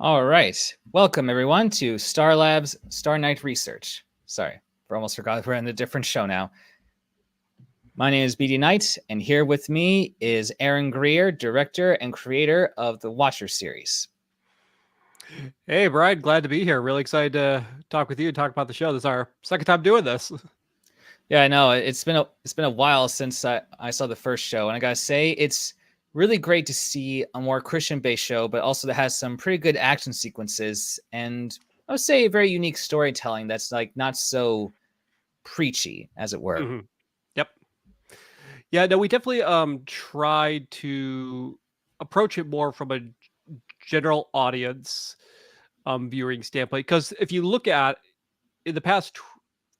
All right. Welcome, everyone, to Star Labs Star Night Research. Sorry, I almost forgot we're in a different show now. My name is BD Knight, and here with me is Aaron Greer, director and creator of the Watcher series. Hey, Brian, glad to be here. Really excited to talk with you and talk about the show. This is our second time doing this. Yeah, I know it's been a while since I saw the first show, and I gotta say it's really great to see a more Christian-based show, but also that has some pretty good action sequences and I would say a very unique storytelling that's like not so preachy, as it were. hmm Yep. Yeah, no, we definitely tried to approach it more from a general audience viewing standpoint. Because if you look at in the past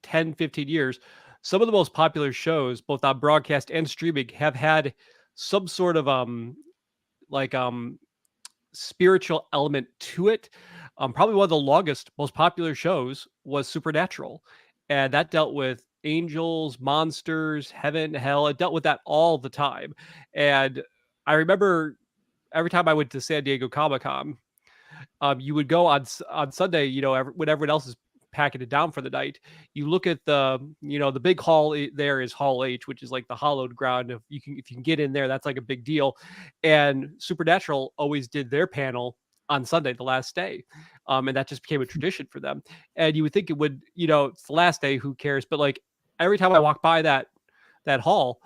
10, 15 years, some of the most popular shows, both on broadcast and streaming, have had some sort of like spiritual element to it. Probably one of the longest, most popular shows was Supernatural, and that dealt with angels, monsters, heaven, hell. It dealt with that all the time, and I remember every time I went to San Diego Comic Con, you would go on Sunday, when everyone else is packing it down for the night. You look at the big hall there is Hall H, which is like the hallowed ground. If you can get in there, that's like a big deal. And Supernatural always did their panel on Sunday, the last day, and that just became a tradition for them. And you would think it would, it's the last day, who cares? But like every time I walk by that hall,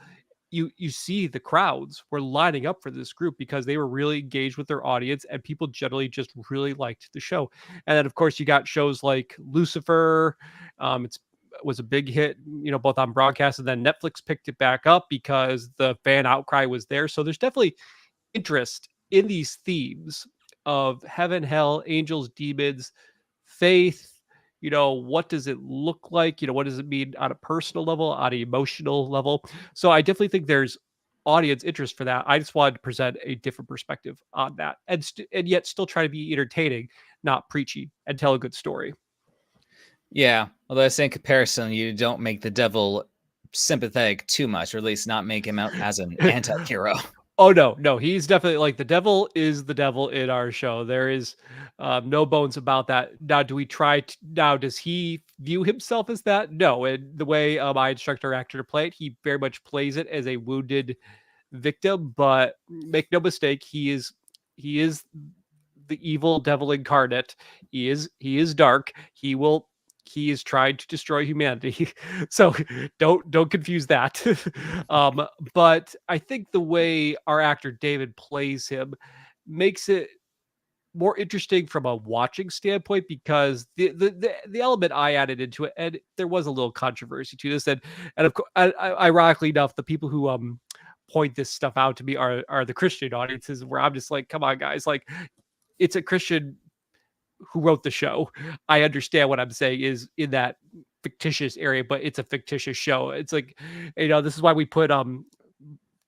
you see the crowds were lining up for this group because they were really engaged with their audience and people generally just really liked the show. And then of course you got shows like Lucifer. It was a big hit, both on broadcast, and then Netflix picked it back up because the fan outcry was there. So there's definitely interest in these themes of heaven, hell, angels, demons, faith. What does it look like? What does it mean on a personal level, on an emotional level? So I definitely think there's audience interest for that. I just wanted to present a different perspective on that, and yet still try to be entertaining, not preachy, and tell a good story. Yeah, although I say in comparison, you don't make the devil sympathetic too much, or at least not make him out as an anti-hero. Oh no, he's definitely like the devil is the devil in our show. There is no bones about that. Now, do we try? Now, does he view himself as that? No, and the way I instruct our actor to play it, he very much plays it as a wounded victim. But make no mistake, he is the evil devil incarnate. He is dark. He is trying to destroy humanity. So don't confuse that. But I think the way our actor David plays him makes it more interesting from a watching standpoint, because the element I added into it, and there was a little controversy to this, and of course, ironically enough, the people who point this stuff out to me are the Christian audiences, where I'm just like, come on, guys, like it's a Christian who wrote the show. I understand what I'm saying is in that fictitious area, but it's a fictitious show. It's like, this is why we put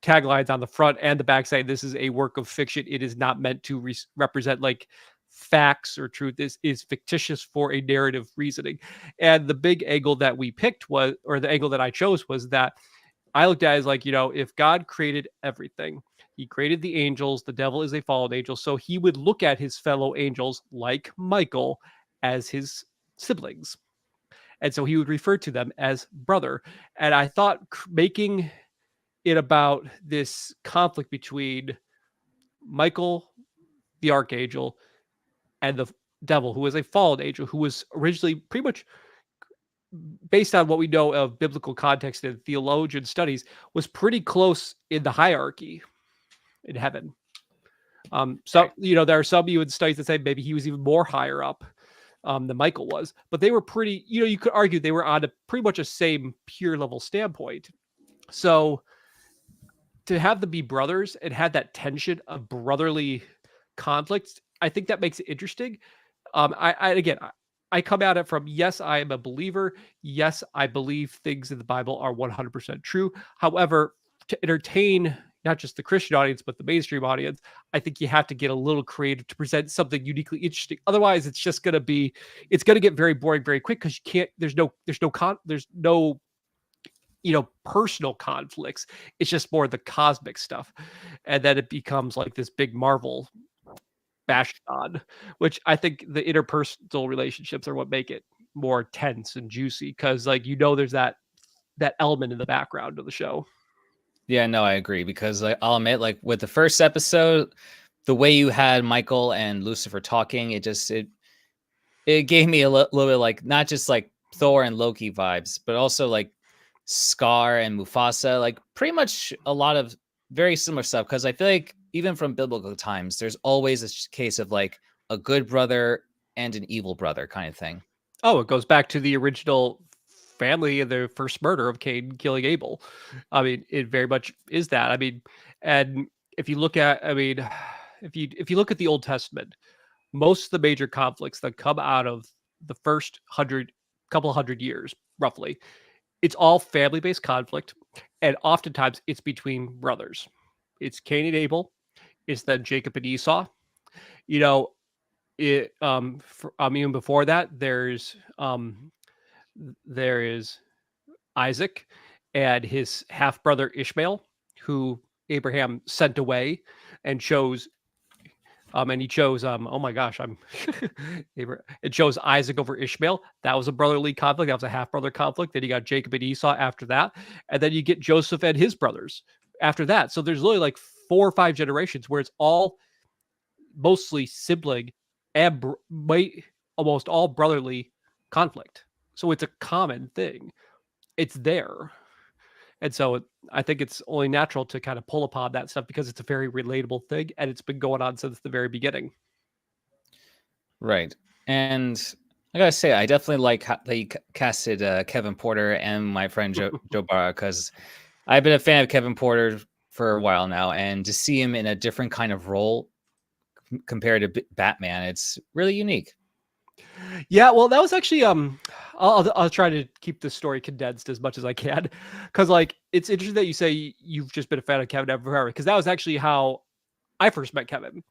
taglines on the front and the back saying this is a work of fiction. It is not meant to represent like facts or truth. This is fictitious for a narrative reasoning. And the big angle that we picked was, or the angle that I chose, was that I looked at it as like, if God created everything, he created the angels, the devil is a fallen angel. So he would look at his fellow angels like Michael as his siblings. And so he would refer to them as brother. And I thought making it about this conflict between Michael, the archangel, and the devil, who was a fallen angel, who was originally pretty much, based on what we know of biblical context and theologian studies, was pretty close in the hierarchy in heaven. So there are some even studies that say maybe he was even more higher up than Michael was, but they were pretty. You could argue they were on a pretty much a same peer level standpoint. So to have them be brothers and had that tension of brotherly conflicts, I think that makes it interesting. I come at it from, yes, I am a believer. Yes, I believe things in the Bible are 100% true. However, to entertain not just the Christian audience, but the mainstream audience, I think you have to get a little creative to present something uniquely interesting. Otherwise, it's just going to be, it's going to get very boring very quick, because you can't, there's no personal conflicts. It's just more the cosmic stuff. And then it becomes like this big Marvel bashed on, which I think the interpersonal relationships are what make it more tense and juicy because like there's that element in the background of the show. Yeah, no, I agree because like I'll admit, like with the first episode, the way you had Michael and Lucifer talking, it gave me a little bit like not just like Thor and Loki vibes, but also like Scar and Mufasa, like pretty much a lot of very similar stuff. Because I feel like even from biblical times, there's always this case of like a good brother and an evil brother kind of thing. Oh, it goes back to the original family and the first murder of Cain killing Abel. I mean, it very much is that. I mean, and if you look at, I mean, if you look at the Old Testament, most of the major conflicts that come out of the first couple hundred years, roughly, it's all family-based conflict, and oftentimes it's between brothers. It's Cain and Abel. It's then Jacob and Esau. You know, even before that, there is Isaac and his half brother Ishmael, who Abraham sent away and chose. And he chose. Oh my gosh, it chose Isaac over Ishmael. That was a brotherly conflict. That was a half brother conflict. Then you got Jacob and Esau after that, and then you get Joseph and his brothers after that. So there's literally like 4 or 5 generations where it's all mostly sibling and almost all brotherly conflict. So it's a common thing. It's there. And so I think it's only natural to kind of pull upon that stuff because it's a very relatable thing and it's been going on since the very beginning. Right. And I gotta say, I definitely like how they casted Kevin Porter and my friend Joe Barra because I've been a fan of Kevin Porter for a while now, and to see him in a different kind of role compared to Batman, it's really unique. Yeah, well, that was actually I'll try to keep this story condensed as much as I can because like it's interesting that you say you've just been a fan of Kevin forever because that was actually how I first met Kevin.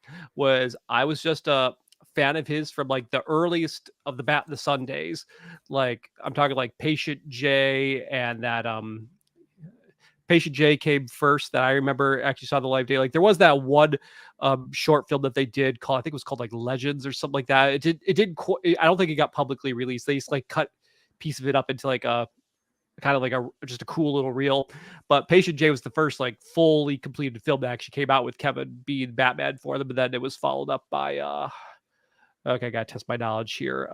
I was just a fan of his from like the earliest of the Bat in the Sun days. Like I'm talking like Patient J and that Patient J came first that I remember actually saw the live day. Like there was that one short film that they did called, I think it was called like Legends or something like that. It didn't I don't think it got publicly released. They just like cut piece of it up into like a kind of like just a cool little reel. But Patient J was the first like fully completed film that actually came out with Kevin being Batman for them. But then it was followed up by okay, I gotta test my knowledge here.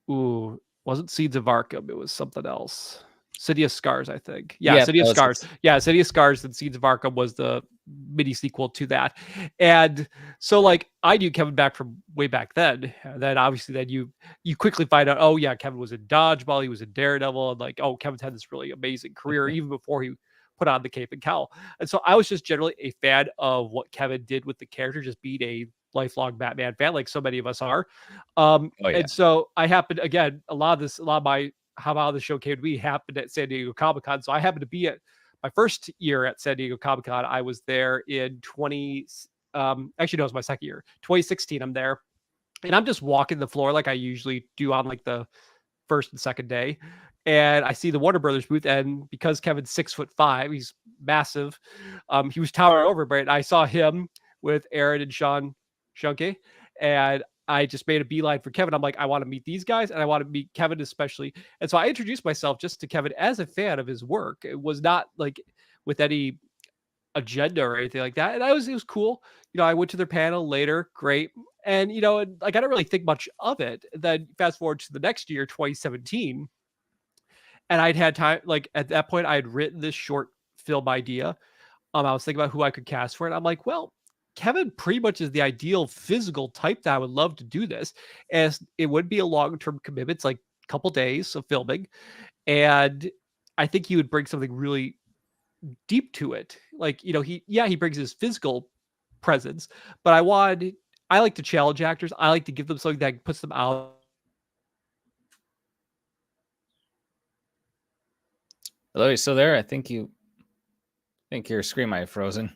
Wasn't Seeds of Arkham, it was something else. City of Scars, I think. Yeah, Yeah, City of that was Scars. Yeah, City of Scars and Seeds of Arkham was the mini sequel to that. And so like I knew Kevin back from way back then. And then obviously then you quickly find out, oh yeah, Kevin was in Dodgeball, he was in Daredevil, and like, oh, Kevin's had this really amazing career even before he put on the cape and cowl. And so I was just generally a fan of what Kevin did with the character, just being a lifelong Batman fan, like so many of us are. oh yeah. And so I happened again, a lot of my how the show came to be happened at San Diego Comic Con. So I happened to be at my first year at San Diego Comic Con. I was there in actually no, it was my second year, 2016. I'm there, and I'm just walking the floor like I usually do on like the first and second day. And I see the Warner Brothers booth, and because Kevin's 6'5", he's massive. He was towering over, but I saw him with Aaron and Sean Shunke, and I just made a beeline for Kevin. I'm like, I want to meet these guys, and I want to meet Kevin especially. And so I introduced myself just to Kevin as a fan of his work. It was not like with any agenda or anything like that. And it was cool. I went to their panel later, great. And like I don't really think much of it. Then fast forward to the next year, 2017, and I'd had time. Like at that point, I had written this short film idea. I was thinking about who I could cast for it. I'm like, well, Kevin pretty much is the ideal physical type that I would love to do this, as it would be a long-term commitment. It's like a couple days of filming, and I think he would bring something really deep to it. Like, he brings his physical presence, but I like to challenge actors. I like to give them something that puts them out. Hello, you still there? I think your screen might have frozen.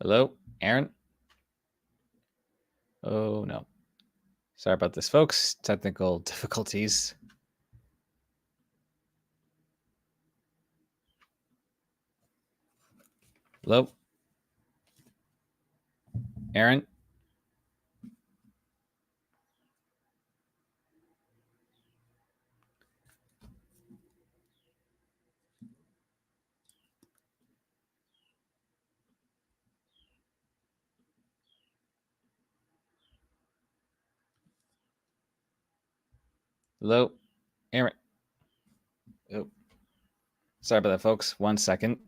Hello, Aaron? Oh no. Sorry about this, folks. Technical difficulties. Hello, Aaron. Hello, Aaron. Oh, sorry about that, folks. 1 second.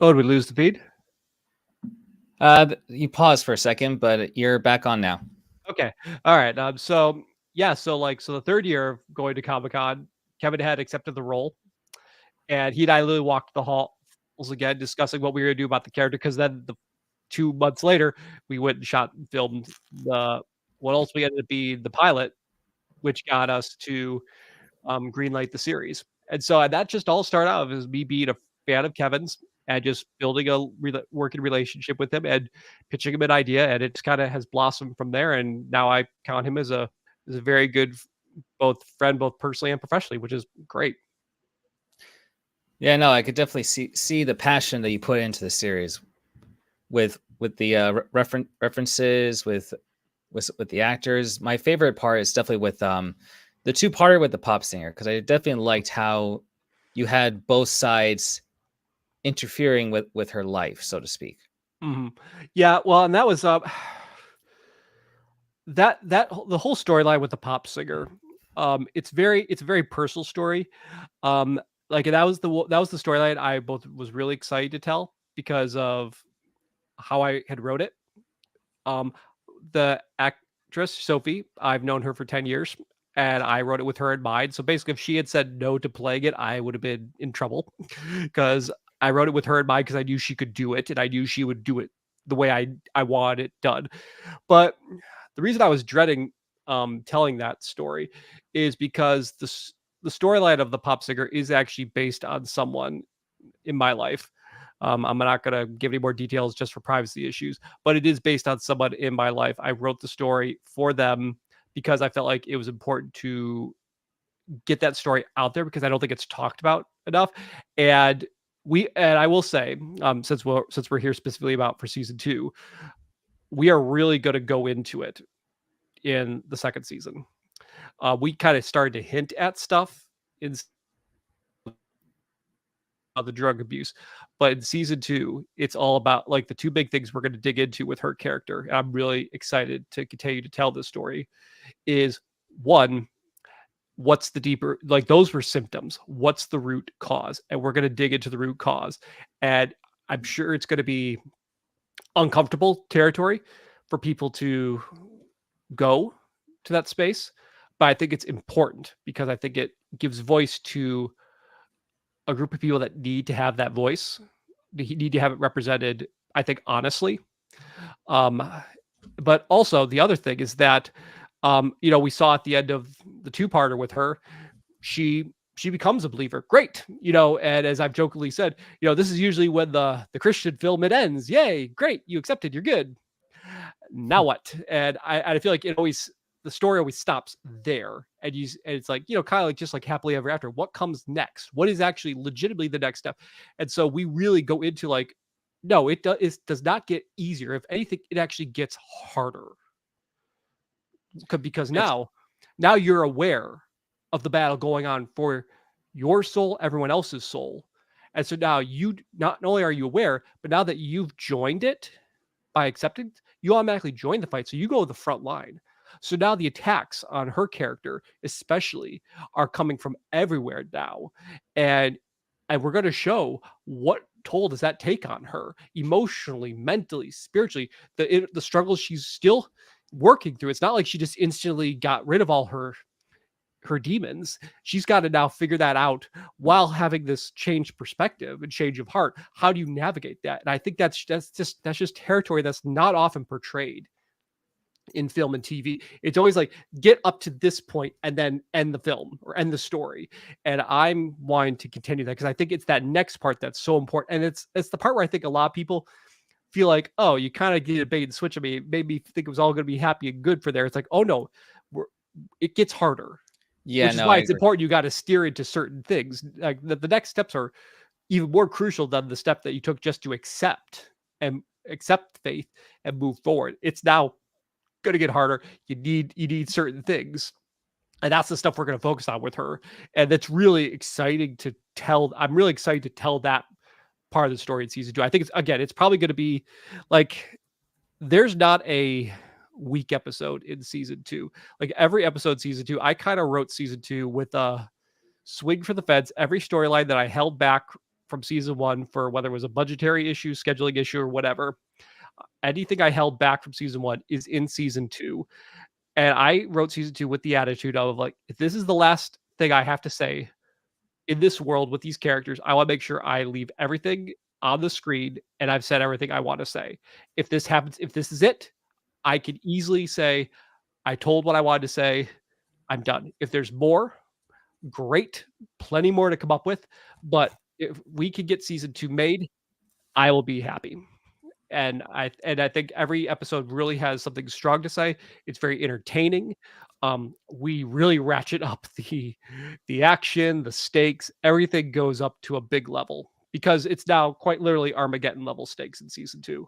Oh, did we lose the feed? You paused for a second, but you're back on now. Okay. All right. So yeah, so the third year of going to Comic-Con, Kevin had accepted the role, and he and I literally walked the halls again, discussing what we were gonna do about the character. Because then 2 months later, we went and shot and filmed the what ultimately ended up being the pilot, which got us to greenlight the series. And so that just all started out as me being a fan of Kevin's and just building a working relationship with him and pitching him an idea, and it kind of has blossomed from there. And now I count him as a very good both friend, both personally and professionally, which is great. Yeah, no, I could definitely see the passion that you put into the series with the references with the actors. My favorite part is definitely with the two-parter with the pop singer, because I definitely liked how you had both sides interfering with her life, so to speak. Mhm. Yeah, well, and that was the whole storyline with the pop singer. It's a very personal story. Like that was the storyline I both was really excited to tell because of how I had wrote it. Um, the actress Sophie, I've known her for 10 years, and I wrote it with her in mind. So basically, if she had said no to playing it, I would have been in trouble because I wrote it with her in mind because I knew she could do it, and I knew she would do it the way I want it done. But the reason I was dreading telling that story is because the storyline of the pop singer is actually based on someone in my life. I'm not going to give any more details just for privacy issues, but it is based on someone in my life. I wrote the story for them because I felt like it was important to get that story out there because I don't think it's talked about enough. And I will say, since we're here specifically about for season 2, we are really going to go into it in the second season. We kind of started to hint at stuff in the drug abuse. But in season 2, it's all about like the two big things we're going to dig into with her character. And I'm really excited to continue to tell this story. Is one, what's the deeper, like those were symptoms. What's the root cause? And we're going to dig into the root cause. And I'm sure it's going to be uncomfortable territory for people to go to that space. But I think it's important because I think it gives voice to a group of people that need to have that voice. Need to have it represented, I think, honestly. Um, but also the other thing is that, we saw at the end of the two-parter with her, she becomes a believer. Great, and as I've jokingly said, this is usually when the Christian film it ends. Yay, great, you accepted, you're good. Now what? And I feel like the story always stops there, and it's like kind of like just like happily ever after. What comes next? What is actually legitimately the next step? And so we really go into like, no, it does not get easier. If anything, it actually gets harder because It's now you're aware of the battle going on for your soul, everyone else's soul, and so now you not only are you aware, but now that you've joined it by accepting, you automatically join the fight. So you go to the front line. So now the attacks on her character, especially, are coming from everywhere now. And we're going to show what toll does that take on her emotionally, mentally, spiritually, the struggles she's still working through. It's not like she just instantly got rid of all her demons. She's got to now figure that out while having this changed perspective and change of heart. How do you navigate that? And I think that's just territory that's not often portrayed in film and TV. It's always like get up to this point and then end the film or end the story. And I'm wanting to continue that because I think it's that next part that's so important. And it's the part where I think a lot of people feel like, oh, you kind of did a bait and switch. I mean, it made me think it was all going to be happy and good for there. It's like, oh no, it gets harder, Yeah, which is no, why I it's agree. important you got to steer into certain things. Like the next steps are even more crucial than the step that you took just to accept faith and move forward. It's now going to get harder. You need certain things, and that's the stuff we're going to focus on with her. And that's really exciting to tell. I'm really excited to tell that part of the story in season 2. I think it's probably going to be like there's not a weak episode in season 2. Like every episode season 2, I kind of wrote season 2 with a swing for the fence. Every storyline that I held back from season 1 for whether it was a budgetary issue, scheduling issue, or whatever, anything I held back from season 1 is in season 2. And I wrote season 2 with the attitude of like, if this is the last thing I have to say in this world with these characters, I want to make sure I leave everything on the screen and I've said everything I want to say. If this happens, if this is it, I can easily say, I told what I wanted to say. I'm done. If there's more, great. Plenty more to come up with. But if we could get season 2 made, I will be happy. And I think every episode really has something strong to say. It's very entertaining. We really ratchet up the action, the stakes, everything goes up to a big level because it's now quite literally Armageddon level stakes in season 2.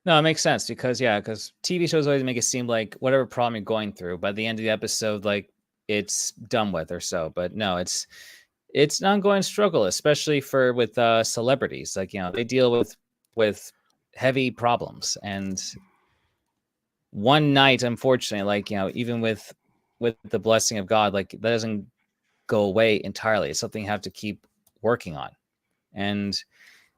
No, it makes sense because TV shows always make it seem like whatever problem you're going through, by the end of the episode, like it's done with or so. But no, it's an ongoing struggle, especially with celebrities. Like they deal with heavy problems, and one night, unfortunately, like even with the blessing of God, like that doesn't go away entirely. It's something you have to keep working on. And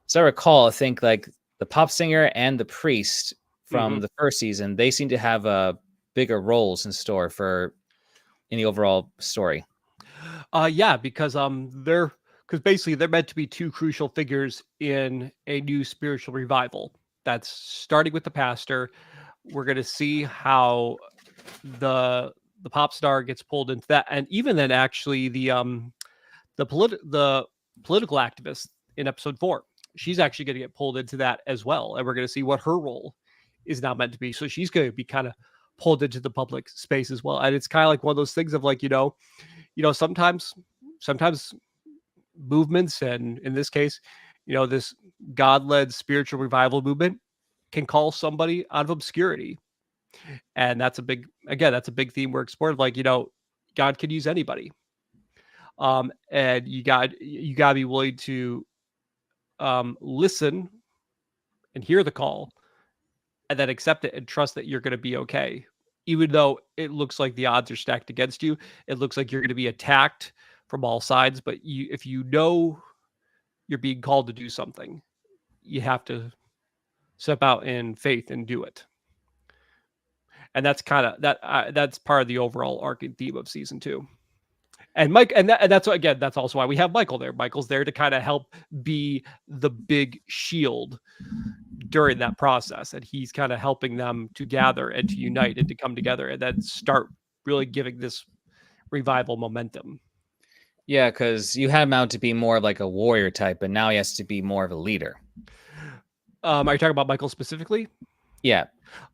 as I recall, I think like the pop singer and the priest Mm-hmm. from the first season, they seem to have bigger roles in store for in the overall story. Yeah, because basically they're meant to be two crucial figures in a new spiritual revival that's starting with the pastor. We're going to see how the pop star gets pulled into that, and even then, actually, the political activist in episode 4, she's actually going to get pulled into that as well, and we're going to see what her role is now meant to be. So she's going to be kind of pulled into the public space as well, and it's kind of like one of those things of like sometimes movements, and in this case, this God-led spiritual revival movement can call somebody out of obscurity. And that's a big theme we're exploring. Like, God can use anybody. And you got to be willing to listen and hear the call and then accept it and trust that you're going to be okay. Even though it looks like the odds are stacked against you, it looks like you're going to be attacked from all sides. But if you know you're being called to do something, you have to step out in faith and do it. And that's kind of that's part of the overall arc and theme of season 2. And Mike, and that's again, that's also why we have Michael there. Michael's there to kind of help be the big shield during that process, and he's kind of helping them to gather and to unite and to come together and then start really giving this revival momentum. Yeah, because you had him out to be more of like a warrior type, but now he has to be more of a leader. Are you talking about Michael specifically? Yeah.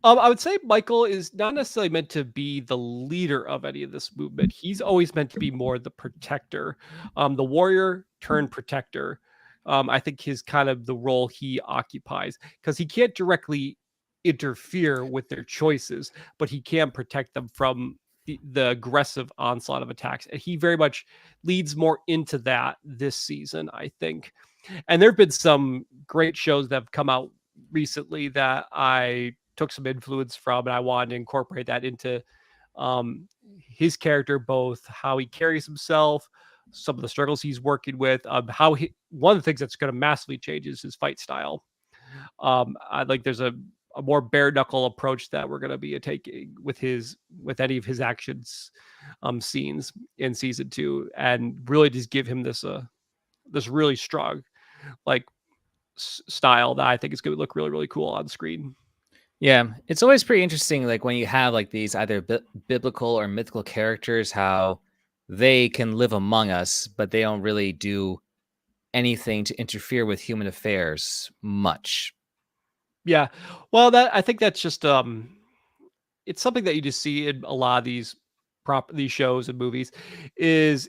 I would say Michael is not necessarily meant to be the leader of any of this movement. He's always meant to be more the protector, the warrior turned protector. I think his kind of the role he occupies because he can't directly interfere with their choices, but he can protect them from the aggressive onslaught of attacks. And he very much leads more into that this season, I think. And there have been some great shows that have come out recently that I took some influence from, and I wanted to incorporate that into his character, both how he carries himself, some of the struggles he's working with, one of the things that's going to massively change is his fight style. I like there's a more bare knuckle approach that we're going to be taking with any of his actions scenes in season 2, and really just give him this really strong like style that I think is going to look really, really cool on screen. Yeah, it's always pretty interesting, like when you have like these either biblical or mythical characters, how they can live among us, but they don't really do anything to interfere with human affairs much. Yeah. Well, that I think that's just it's something that you just see in a lot of these shows and movies is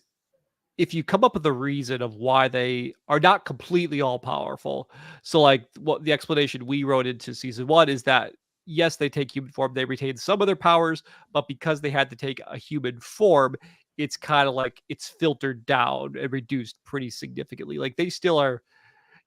if you come up with a reason of why they are not completely all powerful. So like what the explanation we wrote into season 1 is that yes, they take human form, they retain some of their powers, but because they had to take a human form, it's kind of like it's filtered down and reduced pretty significantly. Like they still are,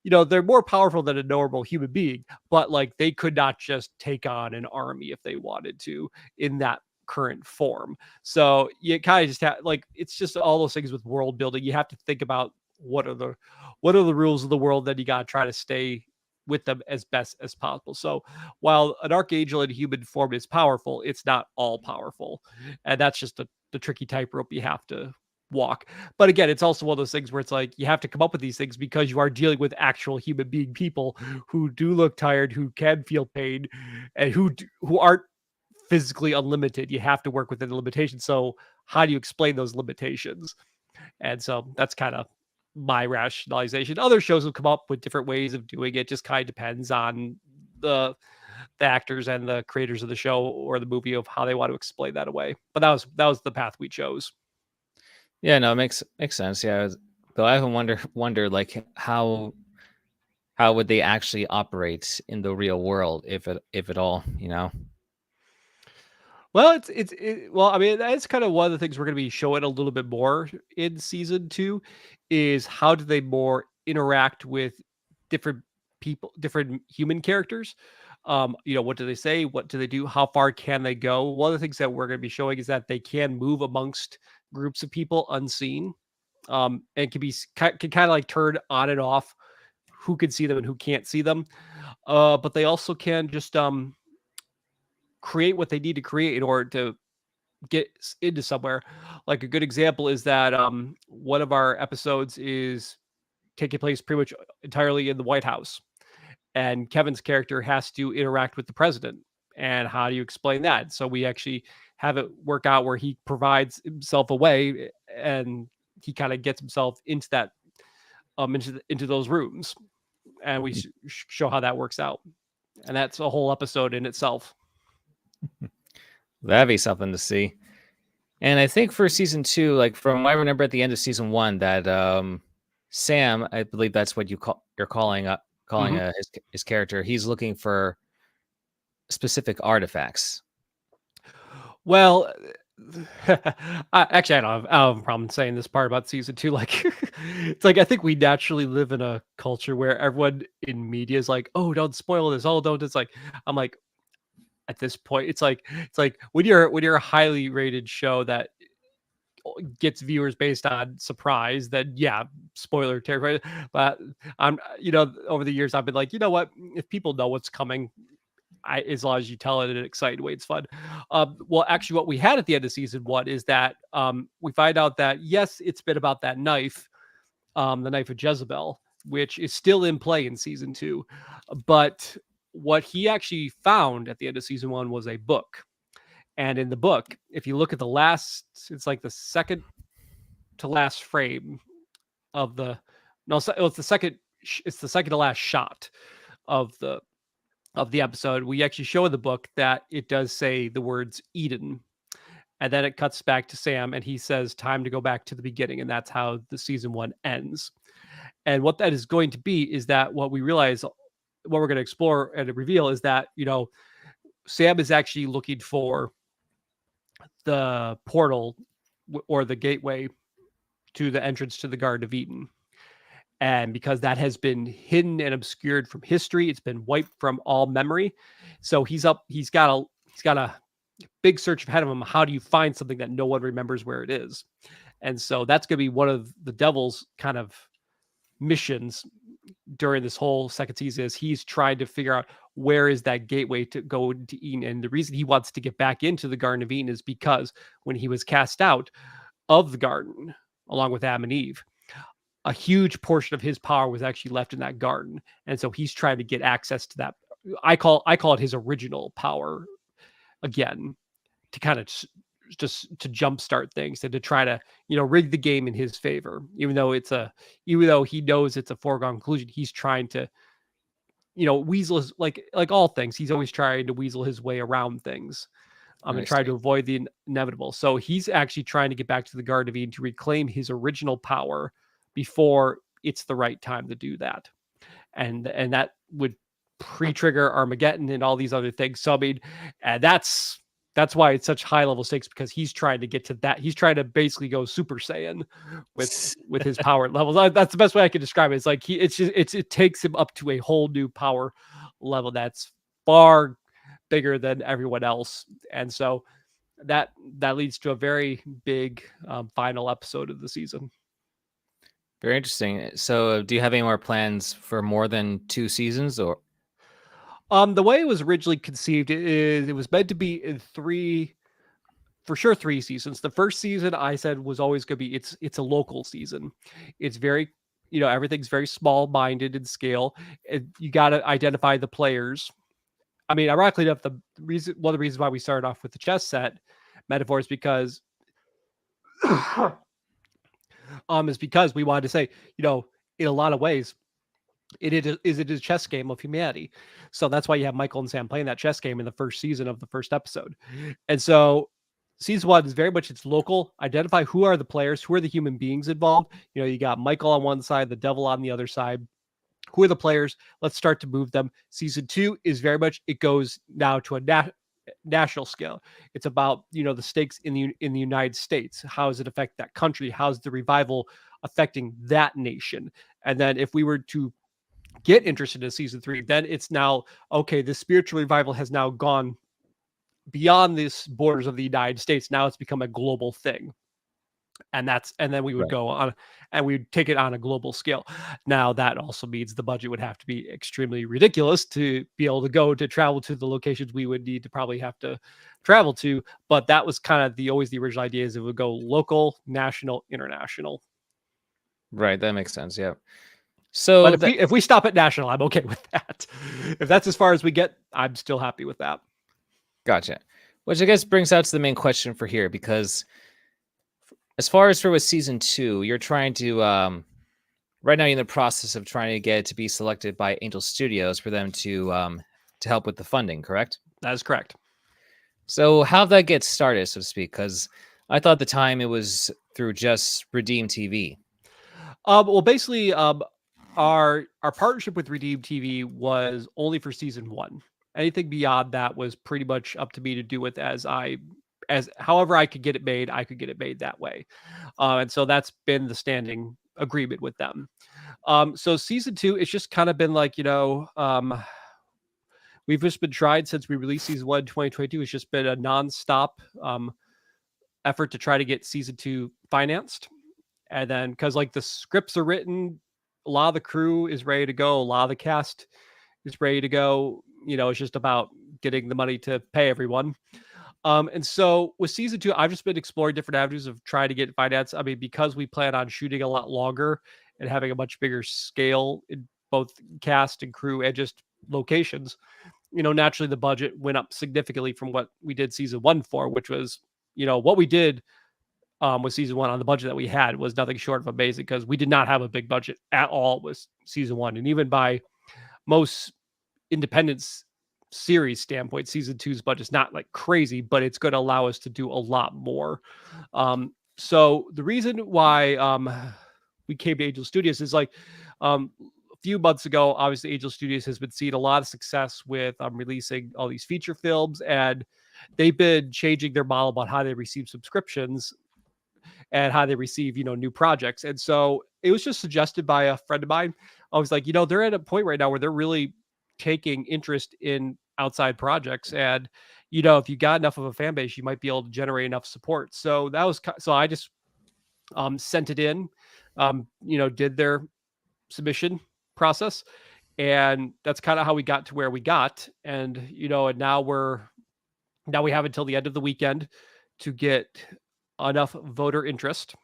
they're more powerful than a normal human being, but like they could not just take on an army if they wanted to in that current form. So you kind of just have like it's just all those things with world building. You have to think about what are the rules of the world that you got to try to stay with them as best as possible. So while an archangel in human form is powerful, it's not all powerful, and that's just the tricky tightrope you have to walk. But again, it's also one of those things where it's like you have to come up with these things because you are dealing with actual human being people who do look tired, who can feel pain, and who aren't physically unlimited. You have to work within the limitations. So how do you explain those limitations? And so that's kind of my rationalization. Other shows have come up with different ways of doing it. Just kind of depends on the the actors and the creators of the show or the movie of how they want to explain that away. But that was the path we chose. Yeah, no, it makes sense. Yeah, but I often wonder like how would they actually operate in the real world, if at all, you know? Well, well, I mean, that's kind of one of the things we're going to be showing a little bit more in season 2 is how do they more interact with different people, different human characters. What do they say? What do they do? How far can they go? One of the things that we're going to be showing is that they can move amongst groups of people unseen. And can kind of like turn on and off who can see them and who can't see them. But they also can just create what they need to create in order to into somewhere. Like a good example is that one of our episodes is taking place pretty much entirely in the White House, and Kevin's character has to interact with the president. And how do you explain that? So we actually have it work out where he provides himself away, and he kind of gets himself into that into those rooms, and we show how that works out. And that's a whole episode in itself. That'd be something to see. And I think for season 2, like from what I remember at the end of season 1, that Sam, I believe that's what you're calling Mhm. his character. He's looking for specific artifacts. Well, I don't have a problem saying this part about season 2. Like, it's like I think we naturally live in a culture where everyone in media is like, "Oh, don't spoil this. Oh, don't." It's like I'm like at this point, it's like when you're a highly rated show that gets viewers based on surprise, then yeah, spoiler territory. But over the years I've been like, you know what? If people know what's coming, as long as you tell it in an exciting way, it's fun. Well, actually, what we had at the end of season 1 is that we find out that yes, it's been about that knife, the knife of Jezebel, which is still in play in season 2. But what he actually found at the end of season 1 was a book. And in the book, if you look at the last, it's like the second to last frame of the no, it's the second. It's the second to last shot of the episode. We actually show in the book that it does say the words Eden, and then it cuts back to Sam, and he says, "Time to go back to the beginning," and that's how the season 1 ends. And what that is going to be is that what we realize, what we're going to explore and reveal is that Sam is actually looking for the portal or the gateway to the entrance to the Garden of Eden. And because that has been hidden and obscured from history, it's been wiped from all memory. So he's got a big search ahead of him. How do you find something that no one remembers where it is? And so that's going to be one of the devil's kind of missions during this whole second season is he's trying to figure out where is that gateway to go to Eden. And the reason he wants to get back into the Garden of Eden is because when he was cast out of the garden, along with Adam and Eve, a huge portion of his power was actually left in that garden. And so he's trying to get access to that. I call it his original power again to kind of just to jumpstart things and to try to rig the game in his favor, even though he knows it's a foregone conclusion. He's trying to weasel his like all things. He's always trying to weasel his way around things. And I try see. to avoid the inevitable. So he's actually trying to get back to the Garden of Eden to reclaim his original power before it's the right time to do that. And that would pre-trigger Armageddon and all these other things. So I mean, and that's why it's such high level stakes, because he's trying to get to that. He's trying to basically go Super Saiyan with his power levels. That's the best way I can describe it. It's like it takes him up to a whole new power level that's far bigger than everyone else. And so that leads to a very big final episode of the season. Very interesting. So, do you have any more plans for more than 2 seasons, or The way it was originally conceived is it was meant to be in for sure 3 seasons. The first season I said was always going to be it's a local season. It's very, everything's very small minded in scale. You got to identify the players. I mean, ironically enough, one of the reasons why we started off with the chess set metaphor is because we wanted to say, in a lot of ways, it is a chess game of humanity. So that's why you have Michael and Sam playing that chess game in the first season of the first episode. And so season 1 is very much it's local. Identify who are the players, who are the human beings involved. You got Michael on one side, the devil on the other side. Who are the players? Let's start to move them. Season 2 is very much it goes now to a national scale. It's about the stakes in the United States. How does it affect that country? How's the revival affecting that nation? And then if we were to get interested in season 3, then it's now okay. The spiritual revival has now gone beyond these borders of the United States. Now it's become a global thing. And then we would right? go on and we'd take it on a global scale. Now that also means the budget would have to be extremely ridiculous to be able to travel to the locations we would need to probably have to travel to. But that was kind of always the original idea, is it would go local, national, international. Right, that makes sense. Yeah. But So if we stop at national, I'm okay with that. If that's as far as we get, I'm still happy with that. gotcha. Which I guess brings out to the main question for here, because as far as for with season 2, you're trying to right now you're in the process of trying to get it to be selected by Angel Studios for them to help with the funding, correct? That is correct. So how'd that get started, so to speak? Because I thought at the time it was through just Redeem TV. Well, basically, our partnership with Redeem TV was only for season 1. Anything beyond that was pretty much up to me to do with as however I could get it made, I could get it made that way. And so that's been the standing agreement with them. So season 2, it's just kind of been like, we've just been trying since we released season 1 in 2022. It's just been a nonstop effort to try to get season 2 financed. And then because like the scripts are written, a lot of the crew is ready to go, a lot of the cast is ready to go. It's just about getting the money to pay everyone. And so with season 2, I've just been exploring different avenues of trying to get finance. I mean, because we plan on shooting a lot longer and having a much bigger scale in both cast and crew and just locations, naturally the budget went up significantly from what we did season 1 for, which was, what we did with season 1 on the budget that we had was nothing short of amazing, because we did not have a big budget at all with season 1. And even by most independent series standpoint, season 2's budget is not like crazy, but it's going to allow us to do a lot more. So the reason why we came to Angel Studios is like a few months ago, obviously Angel Studios has been seeing a lot of success with releasing all these feature films, and they've been changing their model about how they receive subscriptions and how they receive, new projects. And so it was just suggested by a friend of mine. I was like, they're at a point right now where they're really taking interest in outside projects. And, if you got enough of a fan base, you might be able to generate enough support. So so I just sent it in, did their submission process. And that's kind of how we got to where we got. And, and now we have until the end of the weekend to get enough voter interest,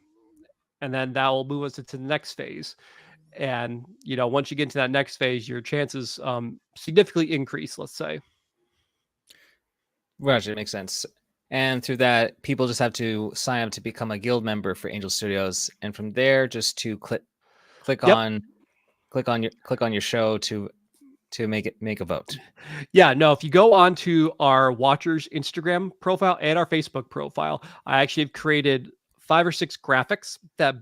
and then that will move us into the next phase. And once you get into that next phase, your chances significantly increase, let's say. Right, it makes sense. And through that, people just have to sign up to become a guild member for Angel Studios, and from there, just to click Yep. on click on your show to to make a vote? Yeah, no, if you go onto our Watchers Instagram profile and our Facebook profile, I actually have created 5 or 6 graphics that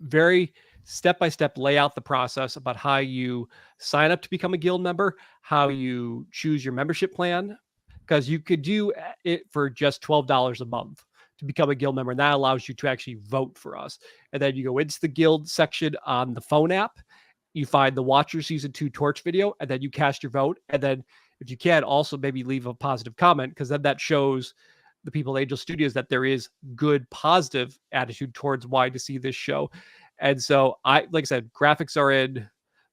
very step by step lay out the process about how you sign up to become a guild member, how you choose your membership plan, because you could do it for just $12 a month to become a guild member. And that allows you to actually vote for us. And then you go into the guild section on the phone app, you find the Watcher Season 2 Torch video, and then you cast your vote. And then if you can, also maybe leave a positive comment, because then that shows the people at Angel Studios that there is good, positive attitude towards why to see this show. And so like I said, graphics are in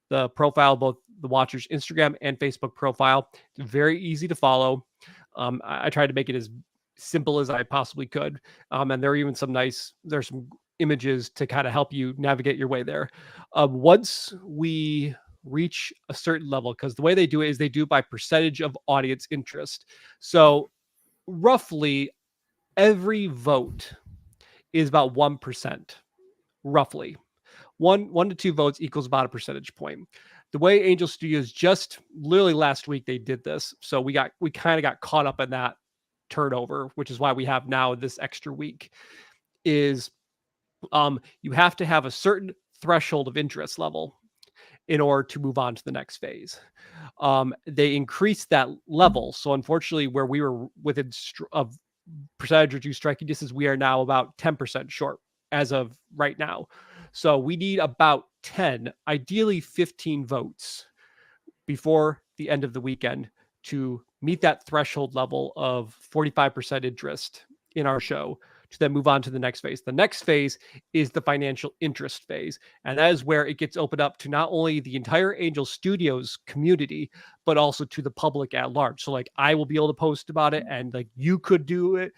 the profile, both the Watchers Instagram and Facebook profile. It's very easy to follow. I tried to make it as simple as I possibly could. And there are even there's some images to kind of help you navigate your way there. Once we reach a certain level, because the way they do it is they do it by percentage of audience interest. So roughly every vote is about 1%, roughly. One to 2 votes equals about a percentage point. The way Angel Studios just literally last week they did this, so we kind of got caught up in that turnover, which is why we have now this extra week. Is you have to have a certain threshold of interest level in order to move on to the next phase. They increased that level, so unfortunately, where we were within of percentage or 2 striking distance, we are now about 10% short as of right now. So we need about 10, ideally 15 votes before the end of the weekend to meet that threshold level of 45% interest in our show to then move on to the next phase. The next phase is the financial interest phase. And that is where it gets opened up to not only the entire Angel Studios community, but also to the public at large. So like I will be able to post about it, and like you could do it.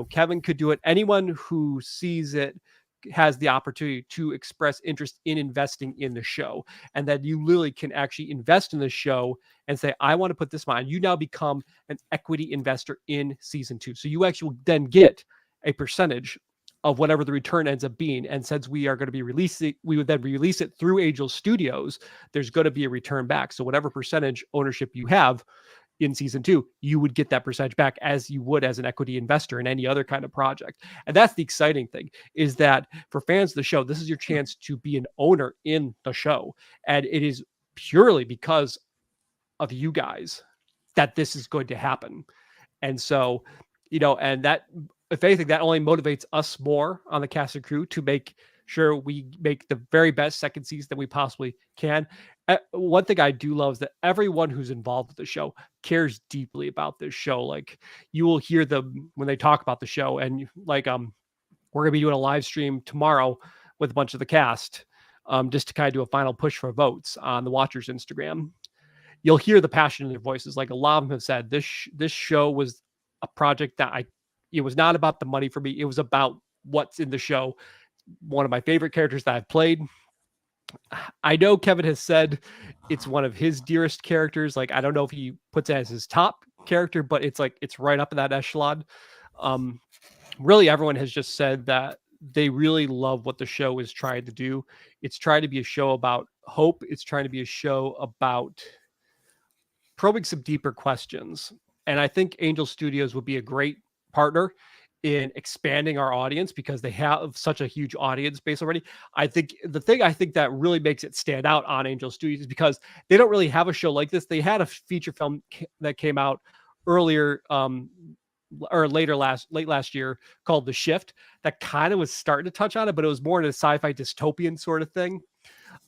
Kevin could do it. Anyone who sees it has the opportunity to express interest in investing in the show. And that you literally can actually invest in the show and say, I want to put this on. You now become an equity investor in season 2. So you actually will then get a percentage of whatever the return ends up being. And since we are going to be releasing, we would then release it through Angel Studios, there's going to be a return back. So whatever percentage ownership you have in season 2, you would get that percentage back as you would as an equity investor in any other kind of project. And that's the exciting thing, is that for fans of the show, this is your chance to be an owner in the show. And it is purely because of you guys that this is going to happen. And so, and that, if anything, that only motivates us more on the cast and crew to make sure we make the very best second season that we possibly can. One thing I do love is that everyone who's involved with the show cares deeply about this show. Like you will hear them when they talk about the show, and like we're gonna be doing a live stream tomorrow with a bunch of the cast, just to kind of do a final push for votes on the Watchers Instagram. You'll hear the passion in their voices. Like a lot of them have said, this show was a project that it was not about the money for me. It was about what's in the show. One of my favorite characters that I've played. I know Kevin has said it's one of his dearest characters. Like, I don't know if he puts it as his top character, but it's like, it's right up in that echelon. Really, everyone has just said that they really love what the show is trying to do. It's trying to be a show about hope. It's trying to be a show about probing some deeper questions. And I think Angel Studios would be a great partner in expanding our audience because they have such a huge audience base already. I think the thing that really makes it stand out on Angel Studios is because they don't really have a show like this. They had a feature film that came out earlier, or late last year, called The Shift, that kind of was starting to touch on it, but it was more in a sci-fi dystopian sort of thing,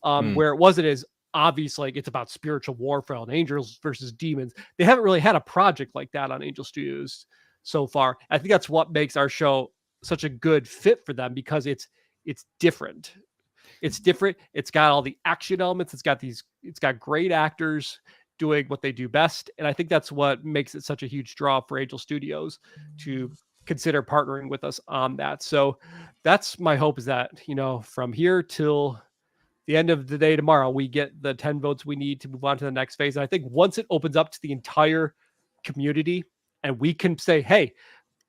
where it wasn't as obvious, like it's about spiritual warfare and angels versus demons. They haven't really had a project like that on Angel Studios so far. I think that's what makes our show such a good fit for them, because it's different. It's different. It's got all the action elements. It's got great actors doing what they do best. And I think that's what makes it such a huge draw for Angel Studios to consider partnering with us on that. So that's my hope, is that, from here till the end of the day tomorrow, we get the 10 votes we need to move on to the next phase. And I think once it opens up to the entire community and we can say, hey,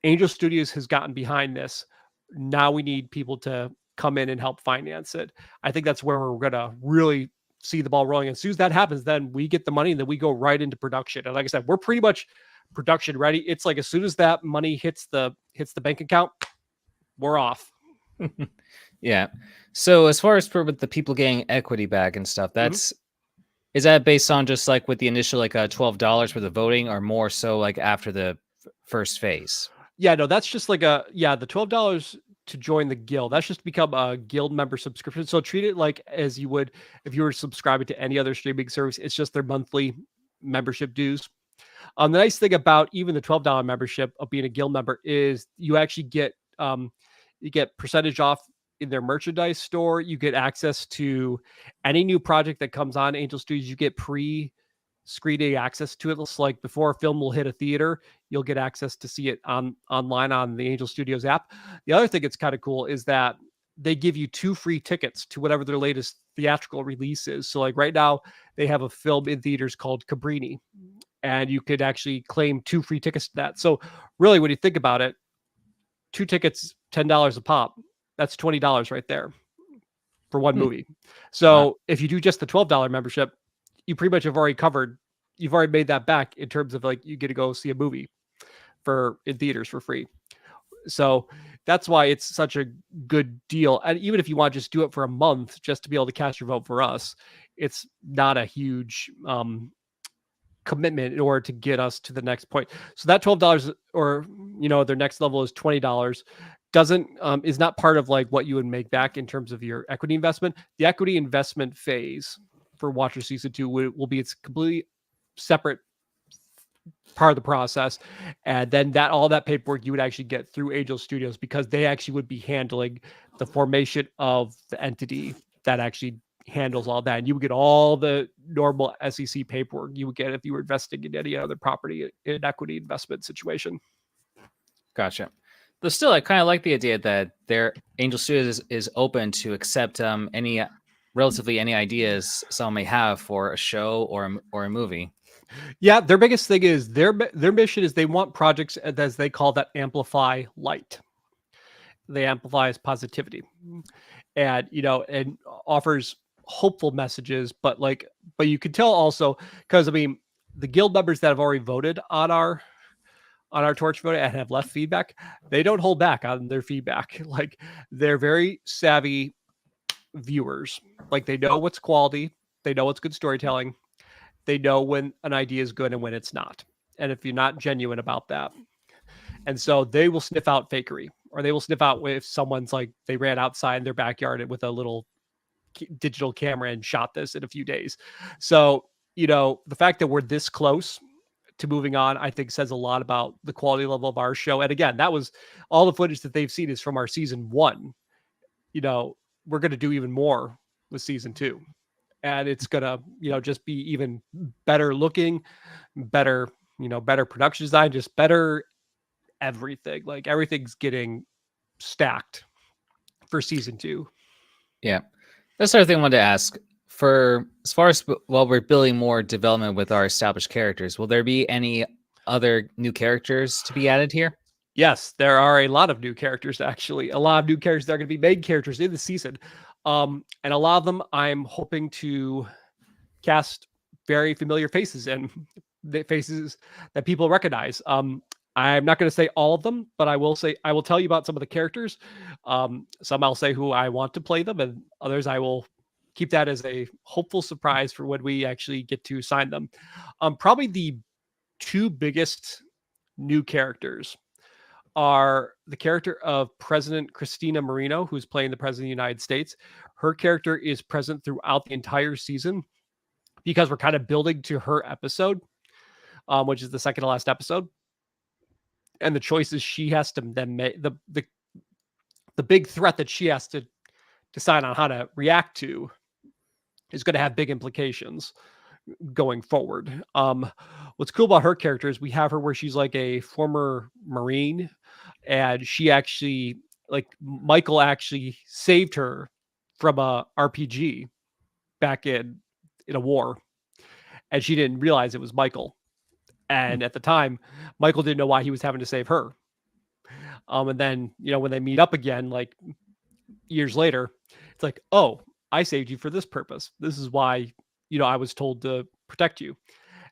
Angel Studios has gotten behind this, now we need people to come in and help finance it. I think that's where we're going to really see the ball rolling. And as soon as that happens, then we get the money and then we go right into production. And like I said, we're pretty much production ready. It's like as soon as that money hits the bank account, we're off. Yeah. So as far as for with the people getting equity back and stuff, that's is that based on just like with the initial like $12 for the voting, or more so like after the first phase? Yeah, no, that's just like the $12 to join the guild. That's just to become a guild member subscription. So treat it like as you would if you were subscribing to any other streaming service. It's just their monthly membership dues. The nice thing about even the $12 membership of being a guild member is you get percentage off in their merchandise store. You get access to any new project that comes on Angel Studios. You get screening access to it. It's like before a film will hit a theater, you'll get access to see it online on the Angel Studios app. The other thing that's kind of cool is that they give you 2 free tickets to whatever their latest theatrical release is. So like right now, they have a film in theaters called Cabrini, and you could actually claim 2 free tickets to that. So really, when you think about it, 2 tickets, $10 a pop. That's $20 right there for one movie. So if you do just the $12 membership, you pretty much have already covered. You've already made that back in terms of like you get to go see a movie in theaters for free. So that's why it's such a good deal. And even if you want to just do it for a month just to be able to cast your vote for us, it's not a huge commitment in order to get us to the next point. So that $12 or their next level is $20 doesn't is not part of like what you would make back in terms of your equity investment. The equity investment phase for Watcher Season 2 will be its completely separate part of the process, and then all that paperwork you would actually get through Angel Studios, because they actually would be handling the formation of the entity that actually handles all that, and you would get all the normal SEC paperwork you would get if you were investing in any other property in equity investment situation. Gotcha. But still, I kind of like the idea that their Angel Studios is open to accept any ideas someone may have for a show or a movie. Yeah, their biggest thing is their mission is they want projects, as they call that, amplify light. They amplifies positivity, and and offers hopeful messages. But you could tell also, because I mean, the guild members that have already voted on our torch vote and have left feedback, they don't hold back on their feedback. Like, they're very savvy viewers. Like, they know what's quality, they know what's good storytelling, they know when an idea is good and when it's not, and if you're not genuine about that. And so they will sniff out fakery, or they will sniff out if someone's like, they ran outside in their backyard with a little digital camera and shot this in a few days. So the fact that we're this close to moving on, I think, says a lot about the quality level of our show. And again, that was all the footage that they've seen is from our season 1. We're going to do even more with season 2, and it's going to, just be even better looking, better, better production design, just better everything. Like, everything's getting stacked for season 2. Yeah. That's the other thing I wanted to ask. For as far as while we're building more development with our established characters, will there be any other new characters to be added here? Yes, there are a lot of new characters, actually. A lot of new characters that are going to be main characters in the season. And a lot of them I'm hoping to cast very familiar faces, and the faces that people recognize. I'm not going to say all of them, but I will tell you about some of the characters. Some I'll say who I want to play them, and others I will keep that as a hopeful surprise for when we actually get to sign them. Probably the 2 biggest new characters are the character of President Christina Marino, who's playing the President of the United States. Her character is present throughout the entire season because we're kind of building to her episode, which is the second to last episode. And the choices she has to then make, the big threat that she has to decide on how to react to, is going to have big implications going forward. What's cool about her character is we have her where she's like a former Marine, and she actually, like, Michael actually saved her from a RPG back in a war, and she didn't realize it was Michael. And at the time, Michael didn't know why he was having to save her. And then, when they meet up again, like years later, it's like, oh, I saved you for this purpose. This is why, I was told to protect you.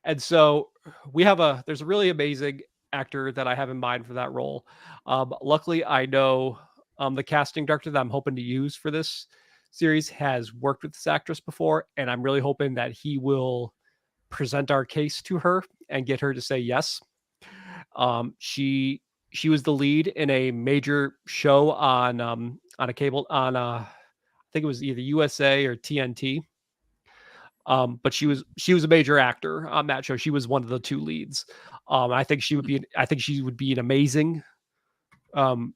And so there's a really amazing actor that I have in mind for that role. Luckily, I know the casting director that I'm hoping to use for this series has worked with this actress before, and I'm really hoping that he will present our case to her and get her to say yes. She was the lead in a major show on a cable I think it was either USA or TNT. But she was a major actor on that show. She was one of the two leads. I think she would be an amazing um,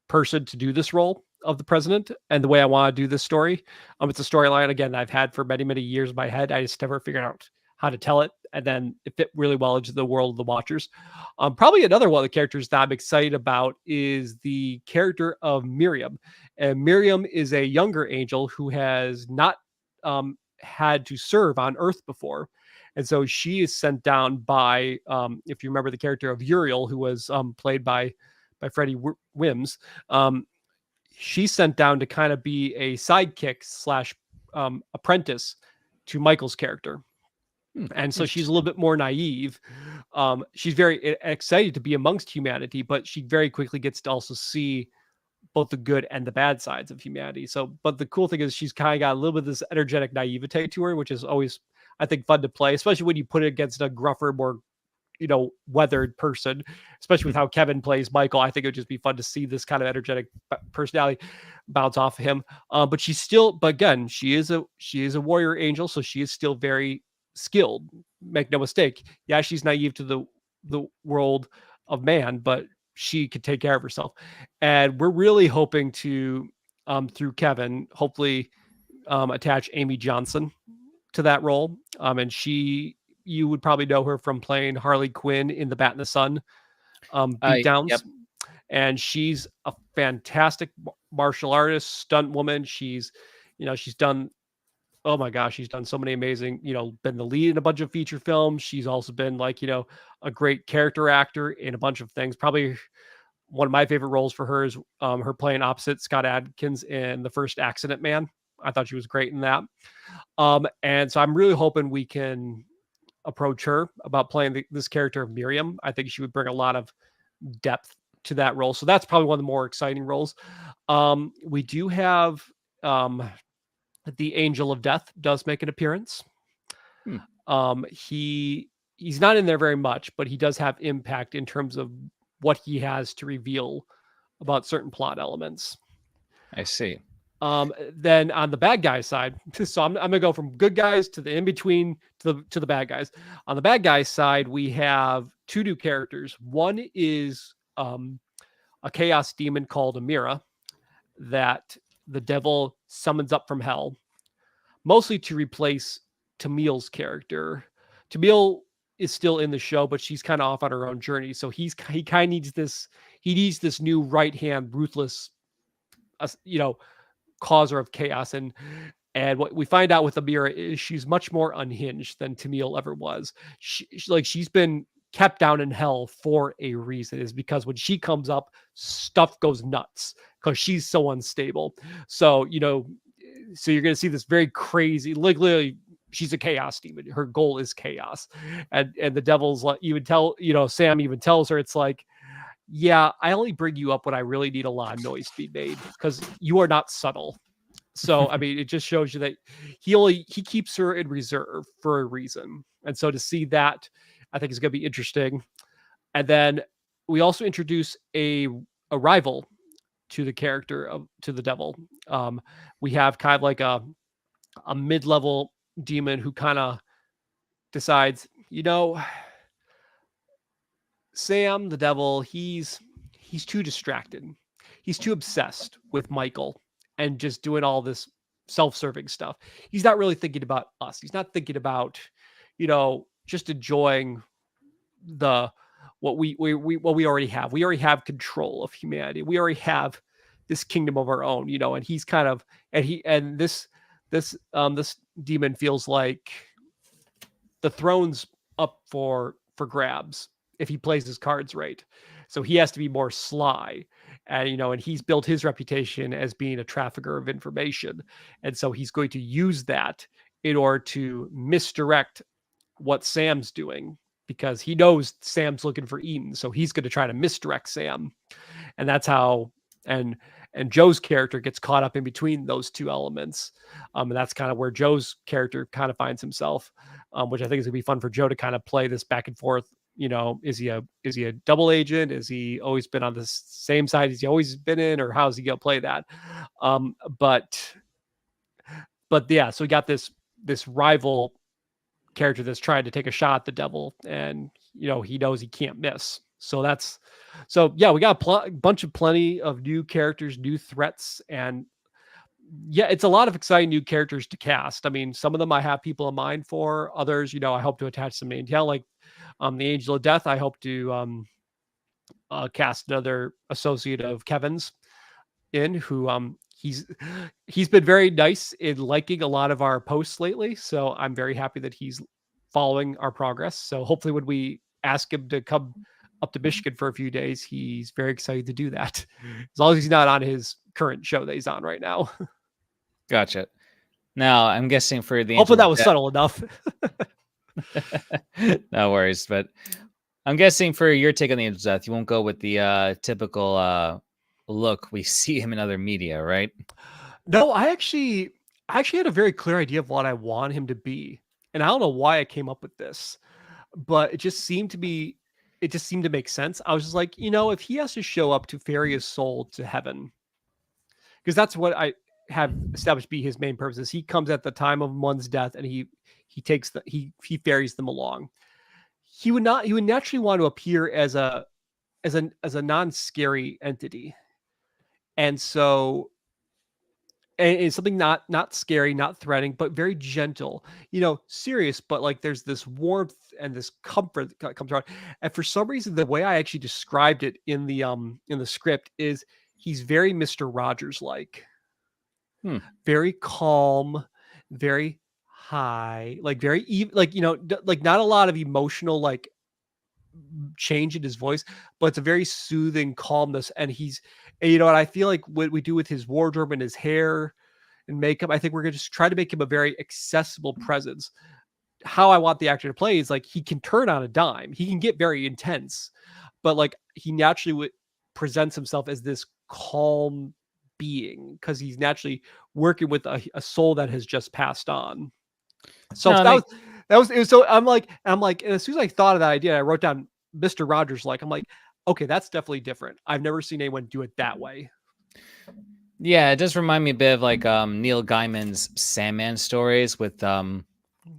person to do this role of the president and the way I want to do this story. It's a storyline again I've had for many, many years in my head. I just never figured out how to tell it, and then it fit really well into the world of the Watchers. Probably another one of the characters that I'm excited about is the character of Miriam, and Miriam is a younger angel who has not had to serve on Earth before. And so she is sent down by, if you remember the character of Uriel, who was played by Freddie Wims. She's sent down to kind of be a sidekick slash apprentice to Michael's character. And so she's a little bit more naive. She's very excited to be amongst humanity, but she very quickly gets to also see both the good and the bad sides of humanity. So, but the cool thing is she's kind of got a little bit of this energetic naivete to her, which is always, I think, fun to play, especially when you put it against a gruffer, more weathered person, especially with how Kevin plays Michael. I think it would just be fun to see this kind of energetic personality bounce off of him. But again, she is a warrior angel, so she is still very skilled. Make no mistake. Yeah, she's naive to the world of man, but she could take care of herself. And we're really hoping to, through Kevin, hopefully attach Amy Johnson to that role. And you would probably know her from playing Harley Quinn in the Bat in the Sun beatdowns. Yep. And she's a fantastic martial artist, stunt woman. She's done, oh my gosh, she's done so many amazing, been the lead in a bunch of feature films. She's also been a great character actor in a bunch of things. Probably one of my favorite roles for her is her playing opposite Scott Adkins in the first Accident Man. I thought she was great in that. And so I'm really hoping we can approach her about playing this character of Miriam. I think she would bring a lot of depth to that role. So that's probably one of the more exciting roles. We do have the Angel of Death does make an appearance. He's not in there very much, but he does have impact in terms of what he has to reveal about certain plot elements. I see. Then on the bad guy side, so I'm gonna go from good guys to the in between to the bad guys. On the bad guy side, we have two new characters. One is a chaos demon called Amira that the devil summons up from hell, mostly to replace Tamil's character. Tamil is still in the show, but she's kind of off on her own journey. So he kind of needs this new right hand ruthless, causer of chaos. And what we find out with Amira is she's much more unhinged than Tamil ever was. She's been kept down in hell for a reason, is because when she comes up, stuff goes nuts because she's so unstable. So you're going to see this very crazy, literally, she's a chaos demon. Her goal is chaos. And the devil's like, Sam even tells her, it's like, yeah, I only bring you up when I really need a lot of noise to be made because you are not subtle. So, I mean, it just shows you that he keeps her in reserve for a reason. And so to see that, I think is going to be interesting. And then we also introduce a rival to the character to the devil. We have kind of like a mid-level demon who kind of decides, Sam, the devil, he's too distracted. He's too obsessed with Michael and just doing all this self-serving stuff. He's not really thinking about us. He's not thinking about, just enjoying what we already have. We already have control of humanity. We already have this kingdom of our own, and he's kind of, this demon feels like the throne's up for grabs if he plays his cards right. So he has to be more sly. And and he's built his reputation as being a trafficker of information, and so he's going to use that in order to misdirect what Sam's doing, because he knows Sam's looking for Eaton, so he's going to try to misdirect Sam. And that's how and and Joe's character gets caught up in between those two elements. And that's kind of where Joe's character kind of finds himself, which I think is gonna be fun for Joe to kind of play this back and forth. Is he a double agent? Is he always been on the same side as he always been in, or how's he gonna play that? Um, but but yeah, so we got this rival character that's trying to take a shot at the devil, and he knows he can't miss. So yeah, we got plenty of new characters, new threats, and yeah, it's a lot of exciting new characters to cast. I mean, some of them I have people in mind for. Others, I hope to attach some name tail, like the Angel of Death. I hope to cast another associate of Kevin's in, who he's been very nice in liking a lot of our posts lately, so I'm very happy that he's following our progress. So hopefully when we ask him to come up to Michigan for a few days, he's very excited to do that, as long as he's not on his current show that he's on right now. Gotcha. Now, I'm guessing for the Hopefully Angel that of was Death- subtle enough. No worries, but I'm guessing for your take on the Angel of Death, you won't go with the typical look we see him in other media, right? No, I actually had a very clear idea of what I want him to be. And I don't know why I came up with this, but it just seemed to make sense. I was just like, if he has to show up to ferry his soul to heaven, because that's what I have established be his main purpose, is he comes at the time of one's death, and he ferries them along. He would naturally want to appear as a non-scary entity. And so, and it's something not scary, not threatening, but very gentle, serious, but like there's this warmth and this comfort that comes around. And for some reason, the way I actually described it in the script is he's very Mr. Rogers like, very calm, very high, like very even, like like not a lot of emotional like change in his voice, but it's a very soothing calmness. And and I feel like what we do with his wardrobe and his hair and makeup, I think we're gonna just try to make him a very accessible presence. How I want the actor to play is like he can turn on a dime, he can get very intense, but like he naturally presents himself as this calm being because he's naturally working with a soul that has just passed on. So No, it was, so I'm like, and as soon as I thought of that idea, I wrote down Mr. Rogers like. I'm like, okay, that's definitely different. I've never seen anyone do it that way. yeah, it does remind me a bit of like Neil Gaiman's Sandman stories with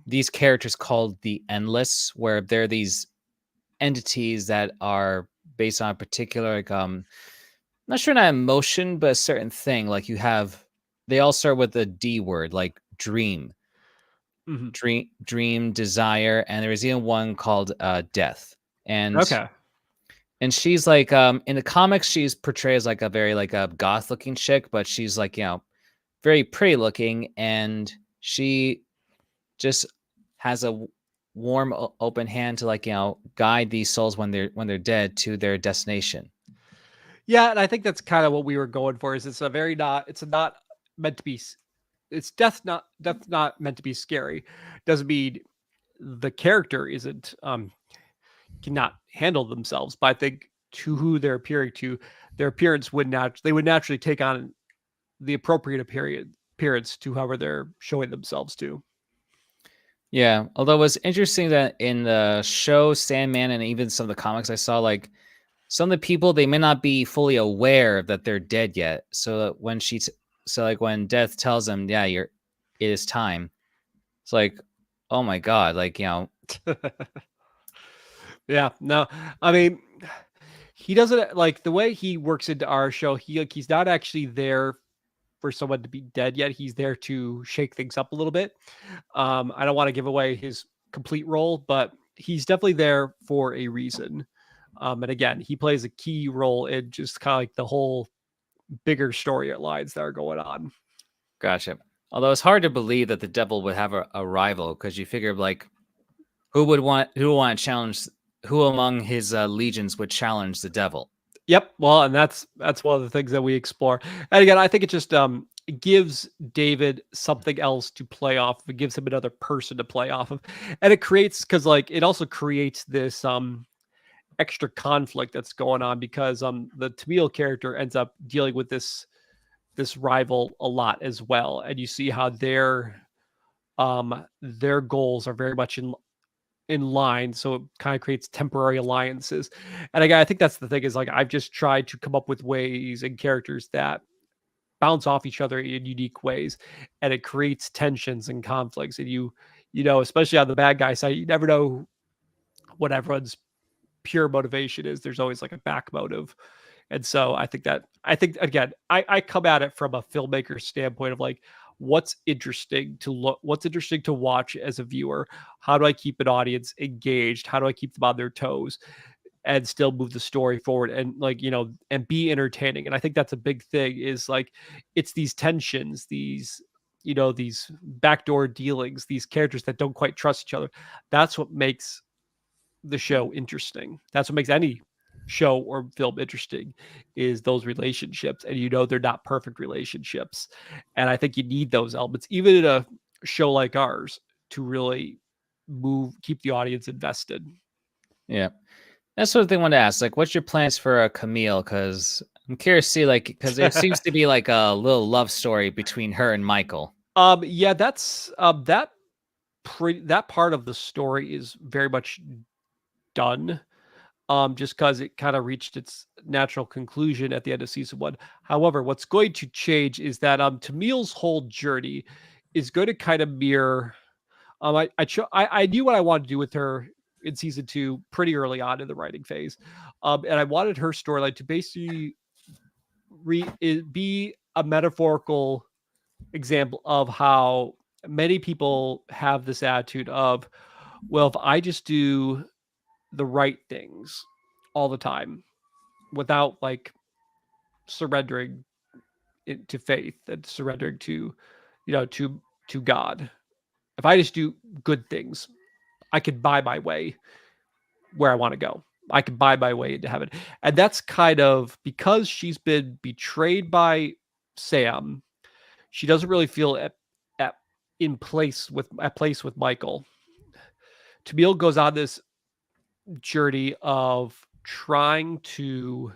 these characters called the Endless, where they're these entities that are based on a particular like not sure, not emotion, but a certain thing. Like they all start with the D word, like dream, Mhm. dream, desire, and there is even one called death. Okay. And she's like in the comics she's portrayed as like a very like a goth looking chick, but she's like, very pretty looking, and she just has a warm open hand to like, guide these souls when they're dead to their destination. Yeah, and I think that's kind of what we were going for. Is it's not meant to be. It's death not meant to be scary. Doesn't mean the character isn't cannot handle themselves. But I think to who they're appearing to, their appearance would naturally take on the appropriate appearance to whoever they're showing themselves to. Yeah, although it was interesting that in the show Sandman and even some of the comics I saw, like some of the people, they may not be fully aware that they're dead yet. So that so like when Death tells them, yeah, it is time. It's like, oh my god, like Yeah, no, I mean, he doesn't like the way he works into our show. He's not actually there for someone to be dead yet. He's there to shake things up a little bit. I don't want to give away his complete role, but he's definitely there for a reason. And again, he plays a key role in just kind of like the whole bigger story lines that are going on. Gotcha. Although it's hard to believe that the devil would have a rival, because you figure like who would want to challenge, who among his legions would challenge the devil? Yep. Well, and that's one of the things that we explore. And again, I think it just it gives David something else to play off of. It gives him another person to play off of. And it creates, because like it also creates this extra conflict that's going on, because the Tamil character ends up dealing with this rival a lot as well. And you see how their goals are very much in line, so it kind of creates temporary alliances. And again, I think that's the thing, is like I've just tried to come up with ways and characters that bounce off each other in unique ways, and it creates tensions and conflicts. And you know, especially on the bad guy side, you never know what everyone's pure motivation is. There's always like a back motive. And so I think again, I come at it from a filmmaker standpoint of like, what's interesting to watch as a viewer? How do I keep an audience engaged? How do I keep them on their toes and still move the story forward, and like, you know, and be entertaining? And I think that's a big thing, is like it's these tensions, these, you know, these backdoor dealings, these characters that don't quite trust each other. That's what makes the show interesting. That's what makes any show or film interesting, is those relationships. And you know, they're not perfect relationships. And I think you need those elements, even in a show like ours, to really keep the audience invested. Yeah. That's sort of thing I wanted to ask. Like, what's your plans for a Camille? Because I'm curious to see, like, because there seems to be like a little love story between her and Michael. Yeah, that's that part of the story is very much done. Just because it kind of reached its natural conclusion at the end of season one. However, what's going to change is that Tamil's whole journey is going to kind of mirror. I knew what I wanted to do with her in season two pretty early on in the writing phase, and I wanted her storyline to basically be a metaphorical example of how many people have this attitude of, well, if I just do the right things all the time without like surrendering to faith and surrendering to, you know, to God, if I just do good things, I could buy my way where I want to go. I could buy my way into heaven. And that's kind of because she's been betrayed by Sam. She doesn't really feel at place with Michael. Tamil goes on this journey of trying to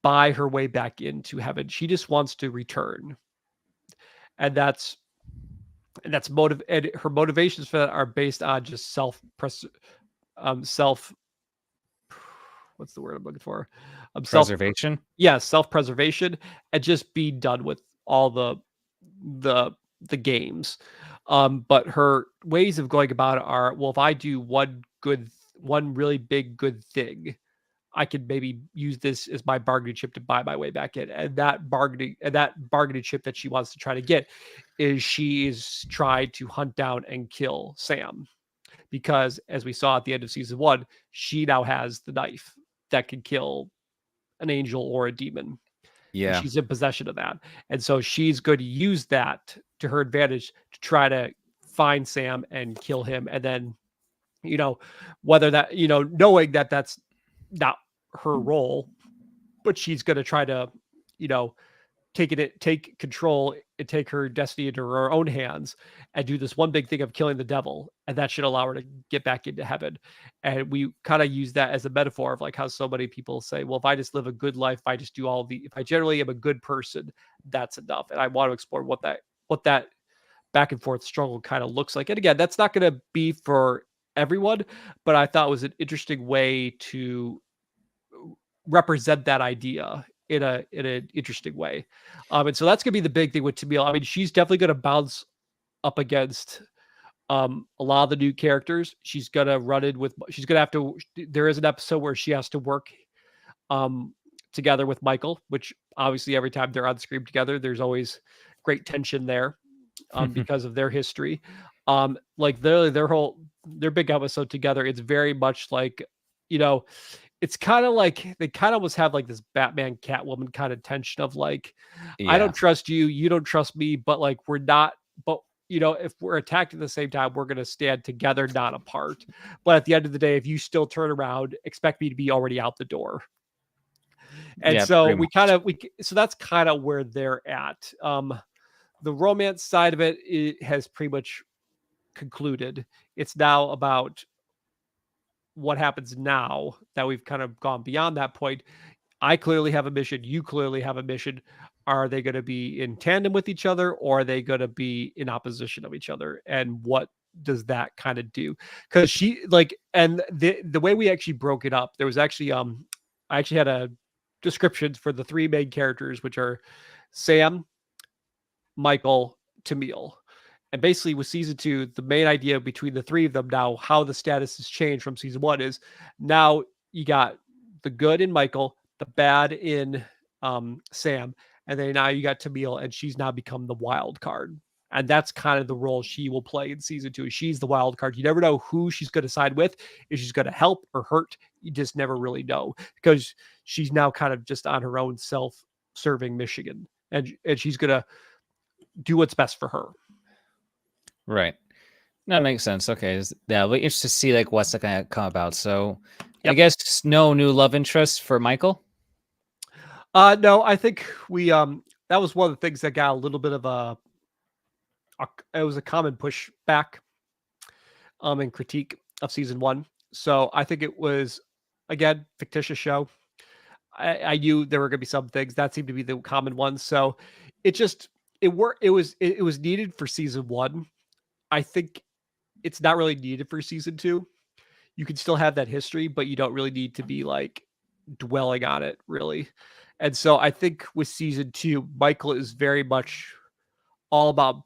buy her way back into heaven. She just wants to return. And that's motive, and her motivations for that are based on just self what's the word I'm looking for? Self Preservation. self-preservation, and just be done with all the the games. But her ways of going about it are, well, if I do one really big good thing, I could maybe use this as my bargaining chip to buy my way back in. And that bargaining chip that she wants to try to get is she is tried to hunt down and kill Sam. Because as we saw at the end of season one, she now has the knife that can kill an angel or a demon. And Yeah. she's in possession of that. And so she's going to use that to her advantage to try to find Sam and kill him. And then, you know, whether that, you know, knowing that that's not her role, but she's going to try to, you know, take control and take her destiny into her own hands and do this one big thing of killing the devil, and that should allow her to get back into heaven. And we kind of use that as a metaphor of like how so many people say, well, if I just live a good life, if I just do if I generally am a good person, that's enough. And I want to explore what that back and forth struggle kind of looks like. And again, that's not going to be for everyone, but I thought it was an interesting way to represent that idea in an interesting way. And so that's gonna be the big thing with Tamil. I mean, she's definitely gonna bounce up against a lot of the new characters. She's gonna have to, there is an episode where she has to work um together with Michael, which obviously every time they're on screen together, there's always great tension there because of their history. Like their big episode together, it's very much like, you know, it's kind of like they kind of almost have like this Batman Catwoman kind of tension of like, I Yeah. don't trust you, you don't trust me, but like we're not, but you know, if we're attacked at the same time, we're going to stand together, not apart. But at the end of the day, if you still turn around, expect me to be already out the door. And Yeah, so pretty much. so that's kind of where they're at. The romance side of it has pretty much concluded. It's now about what happens now that we've kind of gone beyond that point. I clearly have a mission. You clearly have a mission. Are they going to be in tandem with each other, or are they going to be in opposition of each other? And what does that kind of do? Because she like, and the way we actually broke it up, there was actually I actually had a description for the three main characters, which are Sam, Michael, Tamil. And basically, with season two, the main idea between the three of them now, how the status has changed from season one is now you got the good in Michael, the bad in Sam, and then now you got Tamil, and she's now become the wild card. And that's kind of the role she will play in season two. She's the wild card. You never know who she's going to side with. If she's going to help or hurt, you just never really know because she's now kind of just on her own self-serving Michigan, and she's going to do what's best for her. Right. That makes sense. Okay. Yeah, we're interested to see like what's gonna come about. So I Yep. guess no new love interest for Michael. No, I think we that was one of the things that got a little bit of it was a common pushback and critique of season one. So I think it was again fictitious show. I knew there were going to be some things that seemed to be the common ones. So it just it worked. It was needed for season one. I think it's not really needed for season two. You can still have that history, but you don't really need to be like dwelling on it really. And so I think with season two, Michael is very much all about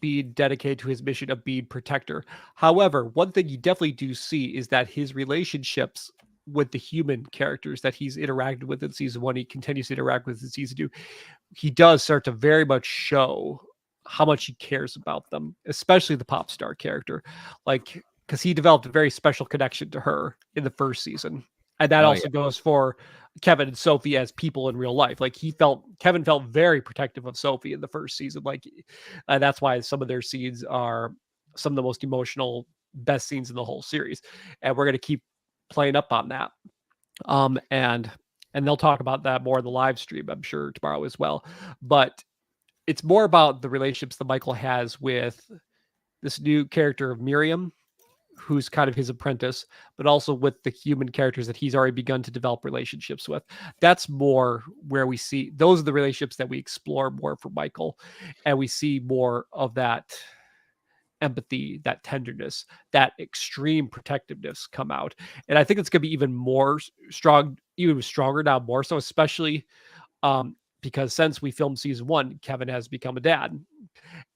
being dedicated to his mission of being protector. However, one thing you definitely do see is that his relationships with the human characters that he's interacted with in season one, he continues to interact with in season two. He does start to very much show how much he cares about them, especially the pop star character. Like, because he developed a very special connection to her in the first season. And that Oh yeah. also goes for Kevin and Sophie as people in real life. Like Kevin felt very protective of Sophie in the first season. Like, that's why some of their scenes are some of the most emotional, best scenes in the whole series. And we're going to keep playing up on that. And they'll talk about that more in the live stream, I'm sure tomorrow as well. But it's more about the relationships that Michael has with this new character of Miriam, who's kind of his apprentice, but also with the human characters that he's already begun to develop relationships with. That's more where we see those are the relationships that we explore more for Michael, and we see more of that empathy, that tenderness, that extreme protectiveness come out. And I think it's going to be even more strong, even stronger now, more so, especially because since we filmed season one, Kevin has become a dad.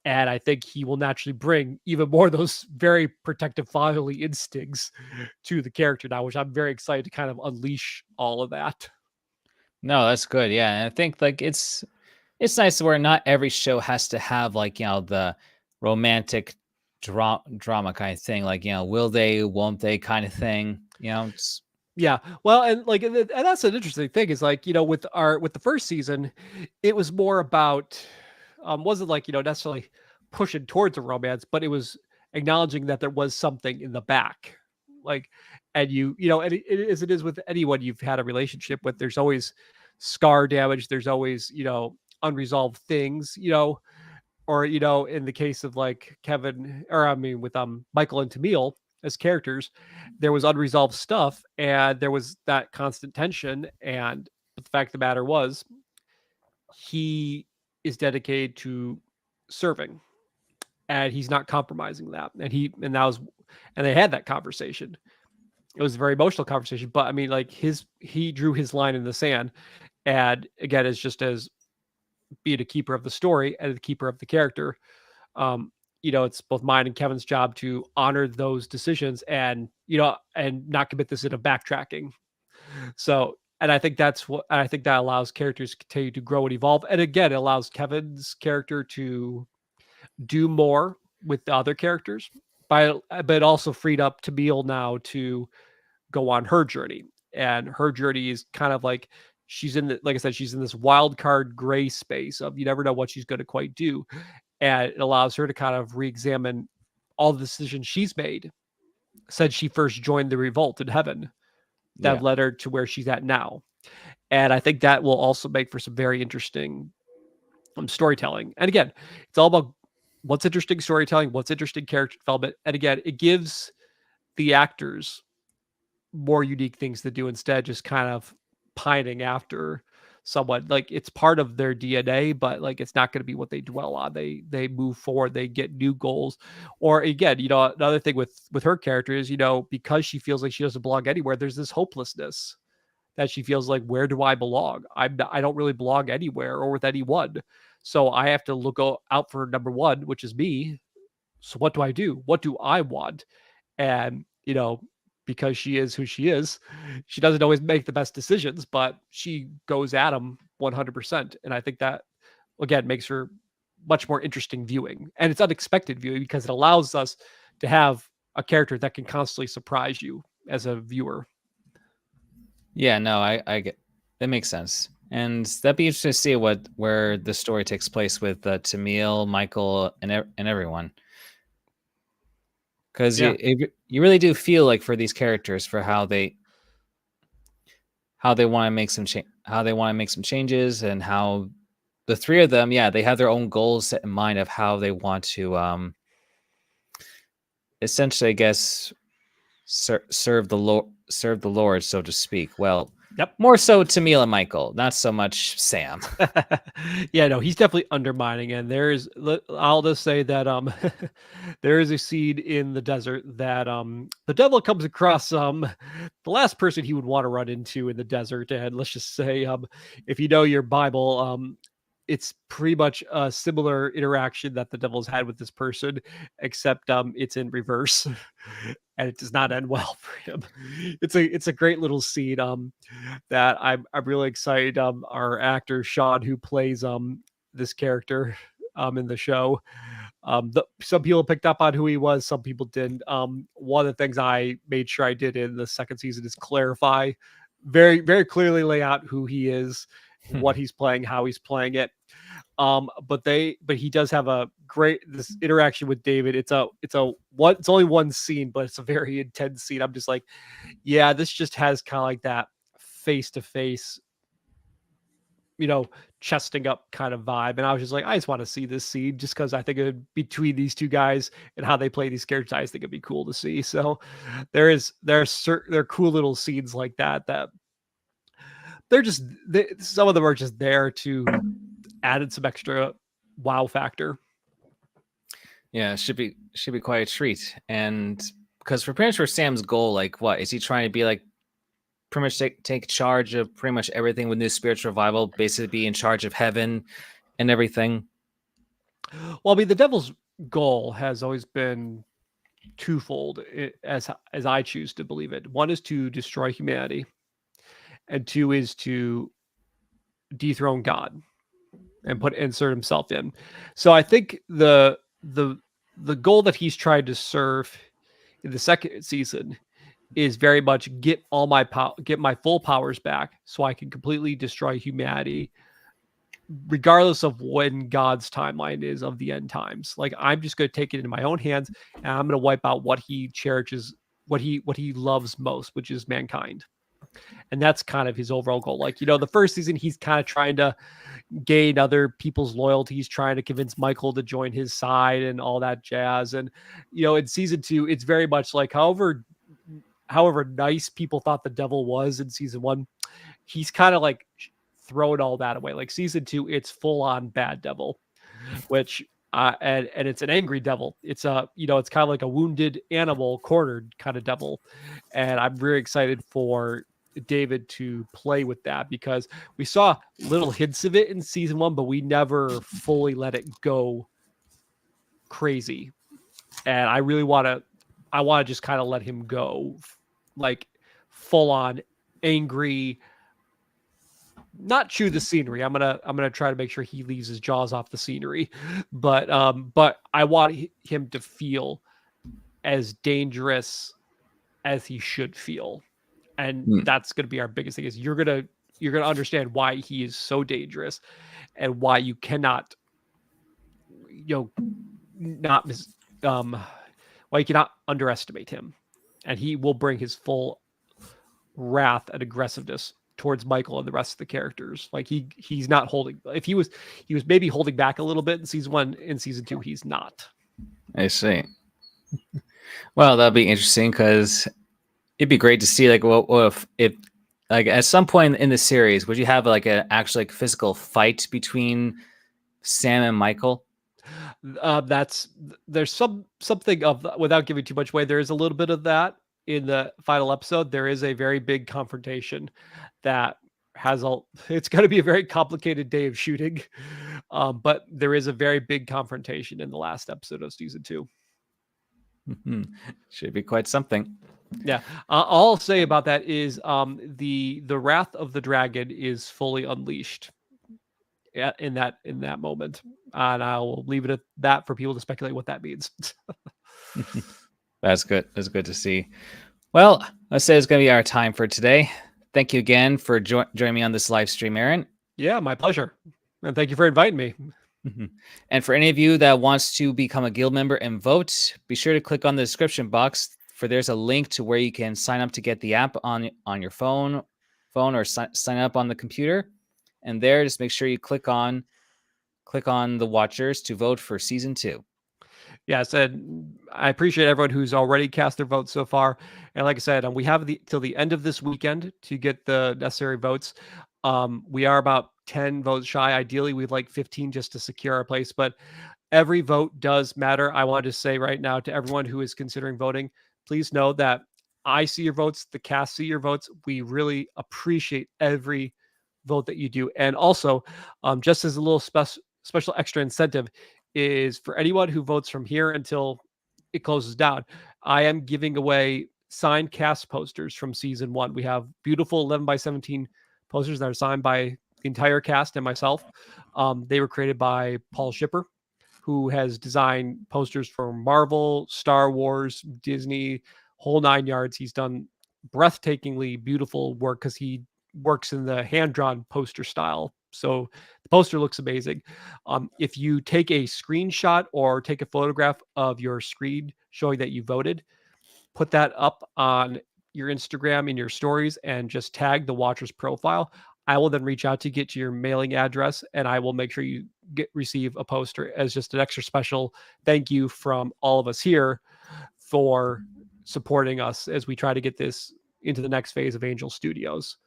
And I think he will naturally bring even more of those very protective fatherly instincts to the character now, which I'm very excited to kind of unleash all of that. No, that's good. Yeah, and I think like it's nice where not every show has to have like the romantic drama kind of thing. Like will they, won't they kind of thing. It's Yeah. Well, and like, and that's an interesting thing is like, with the first season, it was more about, wasn't like, necessarily pushing towards a romance, but it was acknowledging that there was something in the back. Like, and and as it is with anyone you've had a relationship with, there's always scar damage. There's always, unresolved things, or, in the case of like Kevin, or I mean, with Michael and Tamil as characters, there was unresolved stuff and there was that constant tension. But the fact of the matter was, he is dedicated to serving and he's not compromising that. And they had that conversation. It was a very emotional conversation, but I mean, like he drew his line in the sand. And again, it's just as being a keeper of the story and the keeper of the character. Um, it's both mine and Kevin's job to honor those decisions and not commit this in a backtracking. So, and I think that allows characters to continue to grow and evolve. And again, it allows Kevin's character to do more with the other characters, but also freed up Tamil now to go on her journey. And her journey is kind of like like I said, she's in this wild card gray space of you never know what she's going to quite do. And it allows her to kind of re-examine all the decisions she's made since she first joined the revolt in heaven that yeah. led her to where she's at now. And I think that will also make for some very interesting storytelling. And again, it's all about what's interesting storytelling, what's interesting character development. And again, it gives the actors more unique things to do instead just kind of pining after someone. Like it's part of their DNA, but like it's not going to be what they dwell on. They move forward, they get new goals. Or again, another thing with her character is, because she feels like she doesn't belong anywhere, there's this hopelessness that she feels like, where do I belong? I don't really belong anywhere or with anyone. So I have to look out for number one, which is me. So what do I do? What do I want? And, because she is who she doesn't always make the best decisions, but she goes at them 100%. And I think that, again, makes her much more interesting viewing. And it's unexpected viewing because it allows us to have a character that can constantly surprise you as a viewer. Yeah, no, I get that makes sense, and that'd be interesting to see where the story takes place with Tamil, Michael, and everyone, because Yeah. you really do feel like for these characters for how they want to make some changes, and how the three of them, yeah, they have their own goals set in mind of how they want to essentially, I guess, serve the Lord, so to speak. Well, Yep. more so Tamil and Michael, not so much Sam. Yeah, no, he's definitely undermining. And I'll just say that there is a scene in the desert that the devil comes across the last person he would want to run into in the desert. And let's just say if you know your Bible, it's pretty much a similar interaction that the devil's had with this person, except it's in reverse. And it does not end well for him. It's a great little scene that I'm really excited. Our actor Sean, who plays this character in the show, some people picked up on who he was, some people didn't. One of the things I made sure I did in the second season is clarify, very very clearly lay out who he is, what he's playing, how he's playing it. But he does have a great this interaction with David. It's only one scene, but it's a very intense scene. I'm just like, yeah, this just has kind of like that face to face, chesting up kind of vibe. And I was just like, I just want to see this scene just because I think between these two guys and how they play these characters, I think it'd be cool to see. So there are cool little scenes like that some of them are just there to added some extra wow factor. Yeah, it should be quite a treat. And because for pretty much for Sam's goal, like, what is he trying to be like? Pretty much take charge of pretty much everything with new spiritual revival, basically be in charge of heaven and everything. Well, I mean, the devil's goal has always been twofold, as I choose to believe it. One is to destroy humanity, and two is to dethrone God and insert himself in. So I think the goal that he's trying to serve in the second season is very much get my full powers back so I can completely destroy humanity regardless of when God's timeline is of the end times. Like I'm just going to take it into my own hands and I'm going to wipe out what he cherishes, what he loves most, which is mankind. And that's kind of his overall goal. Like, the first season, he's kind of trying to gain other people's loyalty. He's trying to convince Michael to join his side and all that jazz. And, in season 2, it's very much like however nice people thought the devil was in season 1, he's kind of like throwing all that away. Like season 2, it's full on bad devil, which and it's an angry devil. It's it's kind of like a wounded animal, cornered kind of devil. And I'm very excited for David to play with that because we saw little hints of it in season 1, but we never fully let it go crazy. And I really want to just kind of let him go like full on angry, not chew the scenery. I'm gonna try to make sure he leaves his jaws off the scenery, but I want him to feel as dangerous as he should feel, and that's gonna be our biggest thing. Is you're gonna understand why he is so dangerous, and why you cannot, not why you cannot underestimate him, and he will bring his full wrath and aggressiveness towards Michael and the rest of the characters. Like he's not holding. If he was maybe holding back a little bit in season 1. In season 2, he's not. I see. Well, that'd be interesting because it'd be great to see like what if like at some point in the series would you have like an actual like physical fight between Sam and Michael? There's something of, without giving too much away, there is a little bit of that in the final episode. There is a very big confrontation that it's going to be a very complicated day of shooting, but there is a very big confrontation in the last episode of season 2. Should be quite something. Yeah, all I'll say about that is the wrath of the dragon is fully unleashed in that moment, and I will leave it at that for people to speculate what that means. That's good. That's good to see. Well, let's say it's going to be our time for today. Thank you again for joining me on this live stream, Aaron. Yeah, my pleasure, and thank you for inviting me. And for any of you that wants to become a guild member and vote, be sure to click on the description box, for there's a link to where you can sign up to get the app on your phone or sign up on the computer. And there, just make sure you click on the watchers to vote for season 2. Yes, and I appreciate everyone who's already cast their votes so far. And like I said, we have till the end of this weekend to get the necessary votes. We are about 10 votes shy. Ideally, we'd like 15 just to secure our place, but every vote does matter. I want to say right now to everyone who is considering voting, please know that I see your votes, the cast see your votes. We really appreciate every vote that you do. And also, just as a little special extra incentive, is for anyone who votes from here until it closes down, I am giving away signed cast posters from season 1. We have beautiful 11x17 posters that are signed by the entire cast and myself. They were created by Paul Shipper, who has designed posters for Marvel, Star Wars, Disney, whole 9 yards. He's done breathtakingly beautiful work because he works in the hand-drawn poster style. So the poster looks amazing. If you take a screenshot or take a photograph of your screen showing that you voted, put that up on your Instagram in your stories and just tag the watcher's profile. I will then reach out to get to your mailing address, and I will make sure you receive a poster as just an extra special thank you from all of us here for supporting us as we try to get this into the next phase of Angel Studios.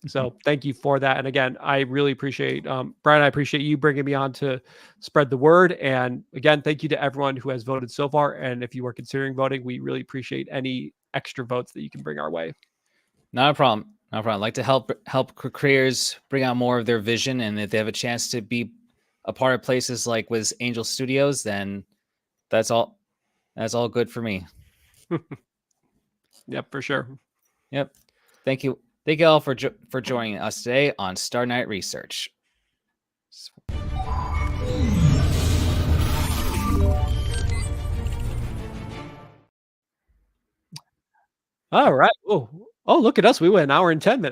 So thank you for that. And again, I really appreciate, Brian, I appreciate you bringing me on to spread the word. And again, thank you to everyone who has voted so far. And if you are considering voting, we really appreciate any extra votes that you can bring our way. Not a problem. Not a problem. I'd like to help creators bring out more of their vision. And if they have a chance to be a part of places like with Angel Studios, then that's all good for me. Yep, for sure. Yep. Thank you. Thank you all for joining us today on Star Night Research. All right. Oh, look at us. We went an hour and 10 minutes.